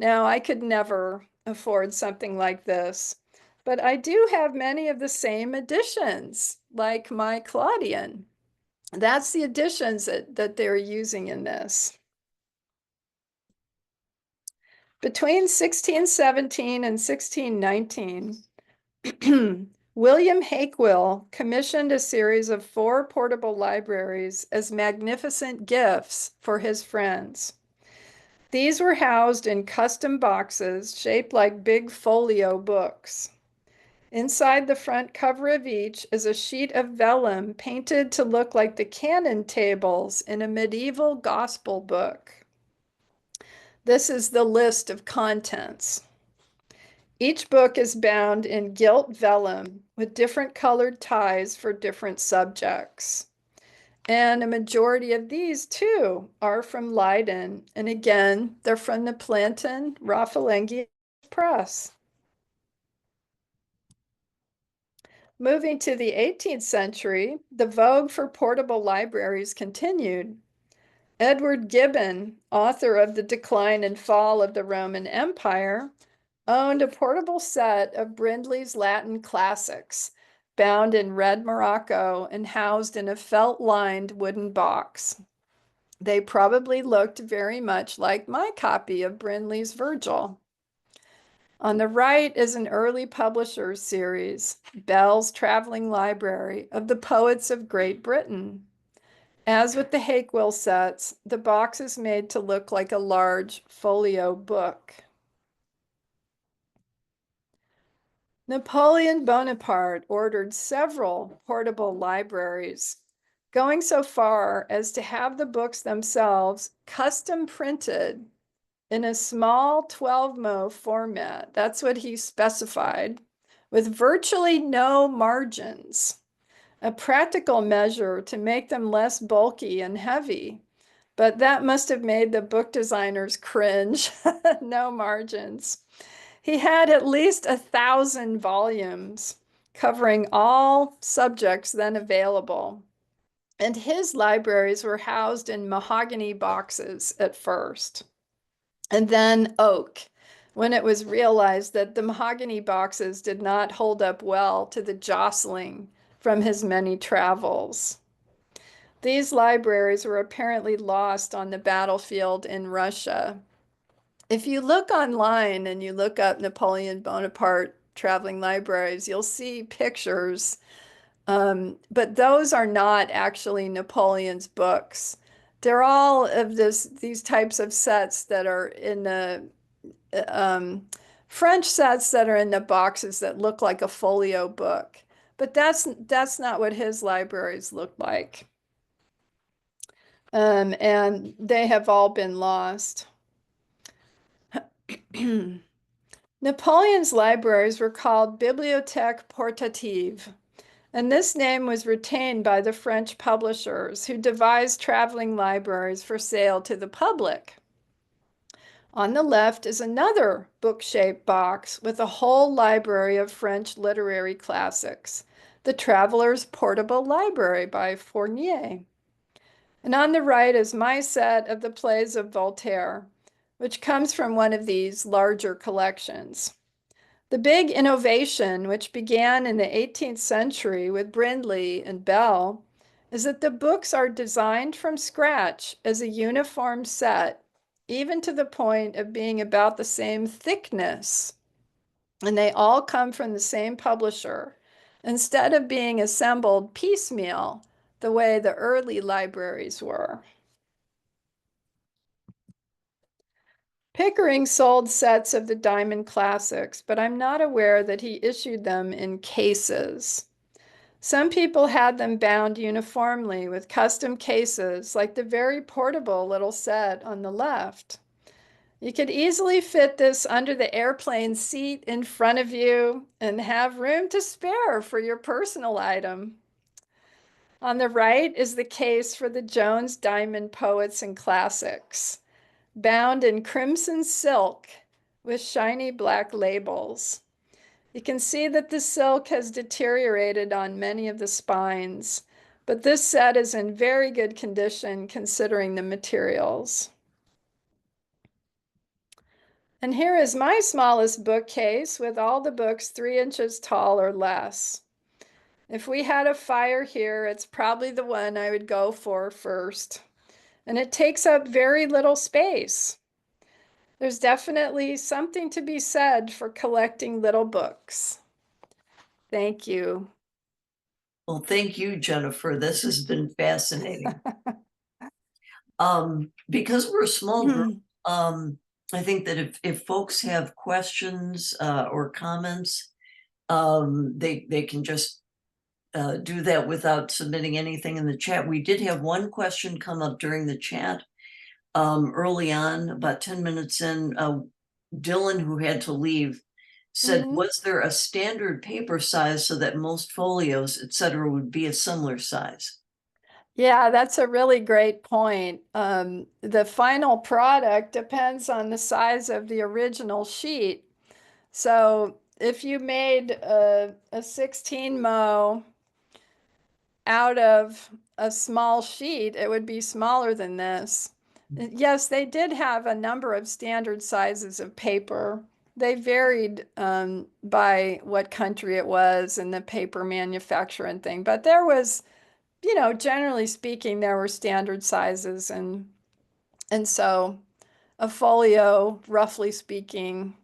Now, I could never afford something like this, but I do have many of the same editions, like my Claudian. That's the editions that they're using in this. Between 1617 and 1619, William Hakewill commissioned a series of 4 portable libraries as magnificent gifts for his friends. These were housed in custom boxes shaped like big folio books. Inside the front cover of each is a sheet of vellum painted to look like the canon tables in a medieval gospel book. This is the list of contents. Each book is bound in gilt vellum with different colored ties for different subjects. And a majority of these, too, are from Leiden. And again, they're from the Plantin Raphaelengius Press. Moving to the 18th century, the vogue for portable libraries continued. Edward Gibbon, author of The Decline and Fall of the Roman Empire, owned a portable set of Brindley's Latin classics, bound in red morocco and housed in a felt-lined wooden box. They probably looked very much like my copy of Brindley's Virgil. On the right is an early publisher's series, Bell's Traveling Library of the Poets of Great Britain. As with the Hakewill sets, the box is made to look like a large folio book. Napoleon Bonaparte ordered several portable libraries, going so far as to have the books themselves custom printed in a small 12mo format. That's what he specified, with virtually no margins, a practical measure to make them less bulky and heavy. But that must have made the book designers cringe. No margins. He had at least 1,000 volumes covering all subjects then available. And his libraries were housed in mahogany boxes at first, and then oak, when it was realized that the mahogany boxes did not hold up well to the jostling from his many travels. These libraries were apparently lost on the battlefield in Russia. If you look online and you look up Napoleon Bonaparte traveling libraries, you'll see pictures, but those are not actually Napoleon's books. They're all of these types of sets that are in the French sets that are in the boxes that look like a folio book. But that's not what his libraries look like. And they have all been lost. Napoleon's libraries were called Bibliothèque Portative, and this name was retained by the French publishers who devised traveling libraries for sale to the public. On the left is another book-shaped box with a whole library of French literary classics, the Traveler's Portable Library by Fournier. And on the right is my set of the plays of Voltaire, which comes from one of these larger collections. The big innovation, which began in the 18th century with Brindley and Bell, is that the books are designed from scratch as a uniform set, even to the point of being about the same thickness. And they all come from the same publisher, instead of being assembled piecemeal the way the early libraries were. Pickering sold sets of the Diamond Classics, but I'm not aware that he issued them in cases. Some people had them bound uniformly with custom cases, like the very portable little set on the left. You could easily fit this under the airplane seat in front of you and have room to spare for your personal item. On the right is the case for the Jones Diamond Poets and Classics, bound in crimson silk with shiny black labels. You can see that the silk has deteriorated on many of the spines, but this set is in very good condition considering the materials. And here is my smallest bookcase with all the books 3 inches tall or less. If we had a fire here, it's probably the one I would go for first. And it takes up very little space. There's definitely something to be said for collecting little books. Thank you. Well, thank you, Jennifer. This has been fascinating. Because we're a small group, I think that if folks have questions or comments, they can just do that without submitting anything in the chat. We did have one question come up during the chat early on, about 10 minutes in. Dylan, who had to leave, said, was there a standard paper size so that most folios, et cetera, would be a similar size? Yeah, that's a really great point. The final product depends on the size of the original sheet. So if you made a 16 mo out of a small sheet, it would be smaller than this. Yes, they did have a number of standard sizes of paper. They varied by what country it was and the paper manufacturer and thing, but there was, generally speaking, there were standard sizes, and so a folio, roughly speaking,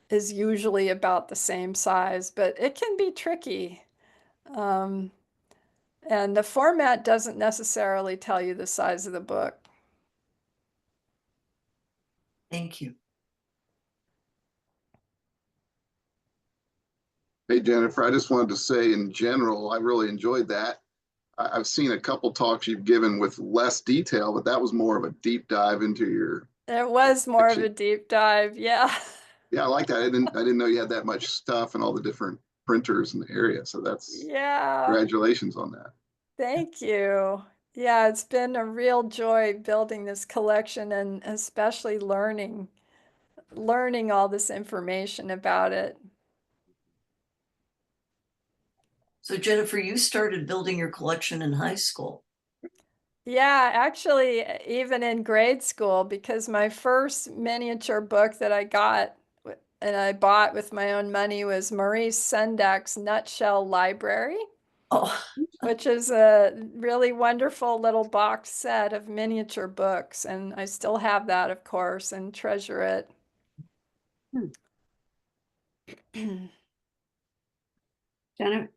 is usually about the same size, but it can be tricky. Um, and the format doesn't necessarily tell you the size of the book. Thank you. Hey, Jennifer, I just wanted to say in general, I really enjoyed that. I've seen a couple talks you've given with less detail, but that was more of a deep dive into your It was more of section. a deep dive, yeah. Yeah, I like that. I didn't know you had that much stuff and all the different printers in the area. So that's Yeah, congratulations on that. thank you. Yeah, it's been a real joy building this collection and especially learning all this information about it. So Jennifer, you started building your collection in high school. Yeah, actually, even in grade school, because my first miniature book that I got and I bought with my own money was Maurice Sendak's Nutshell Library, Oh, which is a really wonderful little box set of miniature books. And I still have that, of course, and treasure it.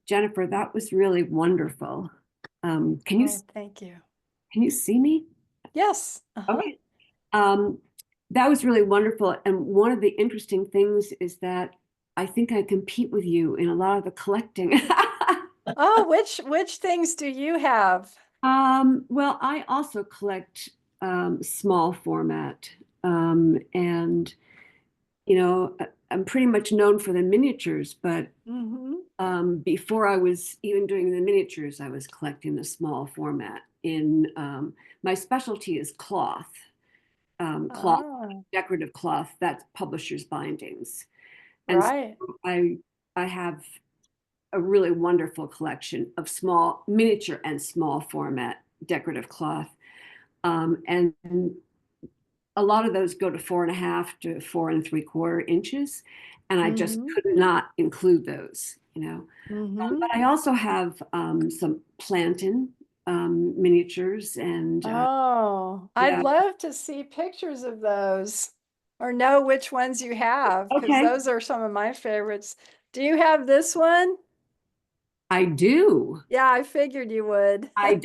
Jennifer, that was really wonderful. Can you Oh, thank you. can you see me? Yes. Okay. That was really wonderful. And one of the interesting things is that I think I compete with you in a lot of the collecting. Oh, which things do you have? Well, I also collect small format, and I'm pretty much known for the miniatures, but before I was even doing the miniatures, I was collecting the small format. My specialty is cloth, decorative cloth. That's publishers' bindings, and so Right. I have a really wonderful collection of small miniature and small format decorative cloth. And a lot of those go to 4.5 to 4 3/4 inches. And I just Mhm. could not include those, Mhm. But I also have some plantain miniatures and Oh, I'd yeah. love to see pictures of those or know which ones you have because Okay, those are some of my favorites. Do you have this one? I do. Yeah, I figured you would. I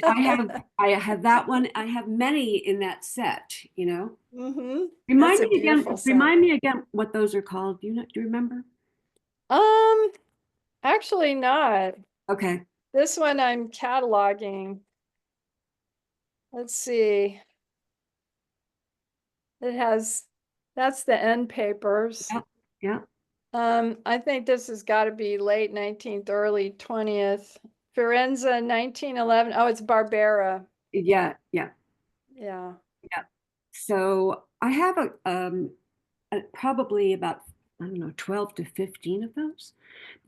have that one. I have many in that set. Mm-hmm. That's Remind a me again, beautiful set. remind me again what those are called. Do you remember? Um, Actually not. Okay. This one I'm cataloging. Let's see. It has, that's the end papers. Yeah. Yeah. I think this has got to be late 19th, early 20th. Firenze, 1911. Oh, it's Barbera. Yeah. Yeah. Yeah. Yeah. So I have probably about, I don't know, 12 to 15 of those.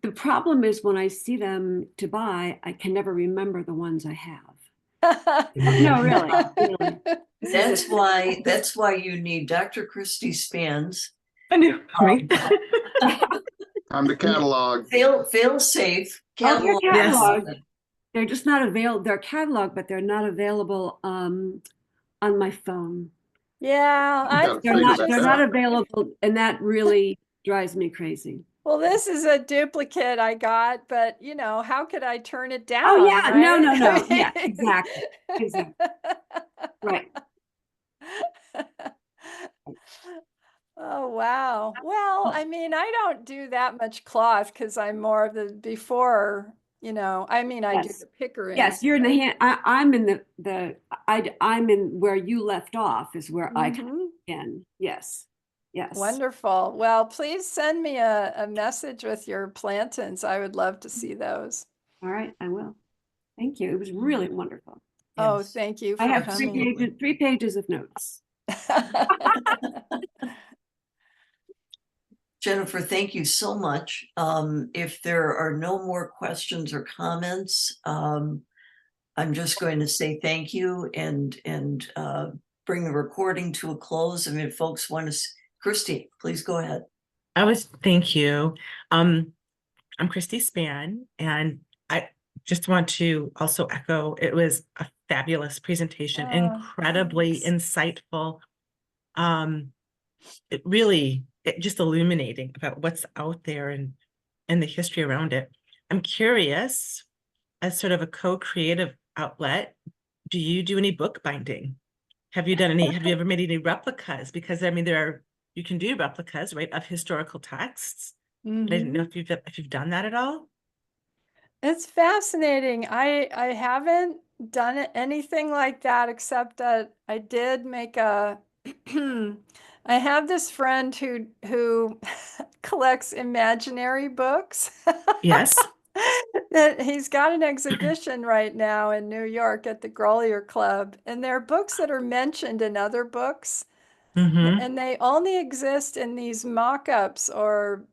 The problem is when I see them to buy, I can never remember the ones I have. No, really, really. That's why you need Dr. Christy Spans. I know, right? Time to catalog. Fail safe Oh, they're catalog. cataloged. They're just not available. They're cataloged, but they're not available on my phone. Yeah, You I gotta They're figure not that they're not out. available, and that really drives me crazy. well, this is a duplicate I got, but how could I turn it Oh down, yeah, no, right? no, no. Yeah, I exactly. Exactly. Right. Oh, wow. Well, I mean, I don't do that much cloth because I'm more of the before, I do Yes. the Pickerings, Yes, you're in the but hand. I'm in I'm in where you left off is where I come mhm. in. Yes. Yes. Wonderful. Well, please send me a message with your plantains. I would love to see those. All right, I will. Thank you. It was really wonderful. Oh, Yes, thank you I for have coming. three pages of notes. Jennifer, thank you so much. If there are no more questions or comments, I'm just going to say thank you and bring the recording to a close. I mean, if folks want to, Christy, please go ahead. Thank you. I'm Christy Span, and I just want to also echo it was a fabulous presentation, Oh, incredibly thanks. insightful. It just illuminating about what's out there and the history around it. I'm curious, as sort of a co-creative outlet, do you do any bookbinding? Have you ever made any replicas? Because I mean, you can do replicas, right, of historical texts. But I didn't know Mhm. if you've done that at all. It's fascinating. I haven't done anything like that except that I did make a I have this friend who collects imaginary books. Yes. That he's got an exhibition right now in New York at the Grolier Club, and there are books that are mentioned in other books, Mm-hmm. and they only exist in these mock-ups or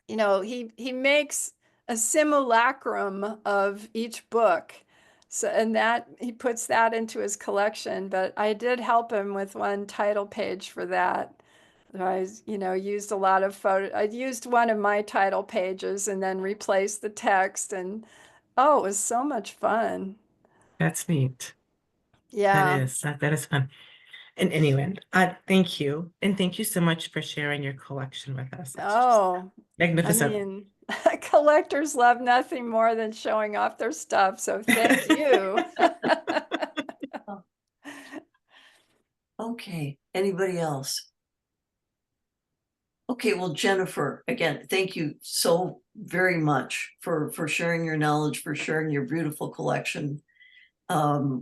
he makes a simulacrum of each book. So, and that he puts that into his collection, but I did help him with one title page for that. Used a lot of I used one of my title pages and then replaced the text, and oh, it was so much fun. That's neat. Yeah. That is fun. And anyway, thank you. And thank you so much for sharing your collection with us. It's just Oh, I magnificent. mean, collectors love nothing more than showing off their stuff, so thank you. Okay, anybody else? Okay, well, Jennifer, again, thank you so very much for sharing your knowledge, for sharing your beautiful collection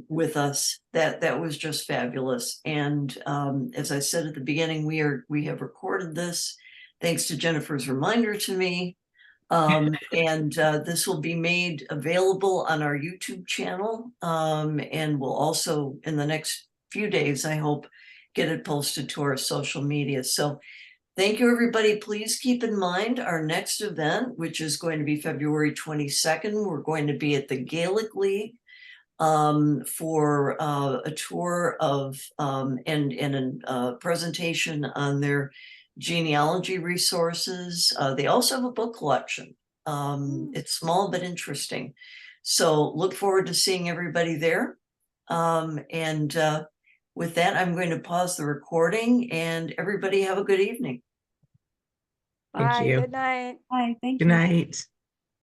with us. That was just fabulous. And as I said at the beginning, we have recorded this thanks to Jennifer's reminder to me. And this will be made available on our YouTube channel. And we'll also, in the next few days, I hope, get it posted to our social media. So thank you, everybody. Please keep in mind our next event, which is going to be February 22nd. We're going to be at the Gaelic League for a tour of and a presentation on their genealogy resources. They also have a book collection. It's small but interesting. So look forward to seeing everybody there. And with that, I'm going to pause the recording, and everybody have a good evening. Thank Bye. you. Good night. Hi, thank Good you. night.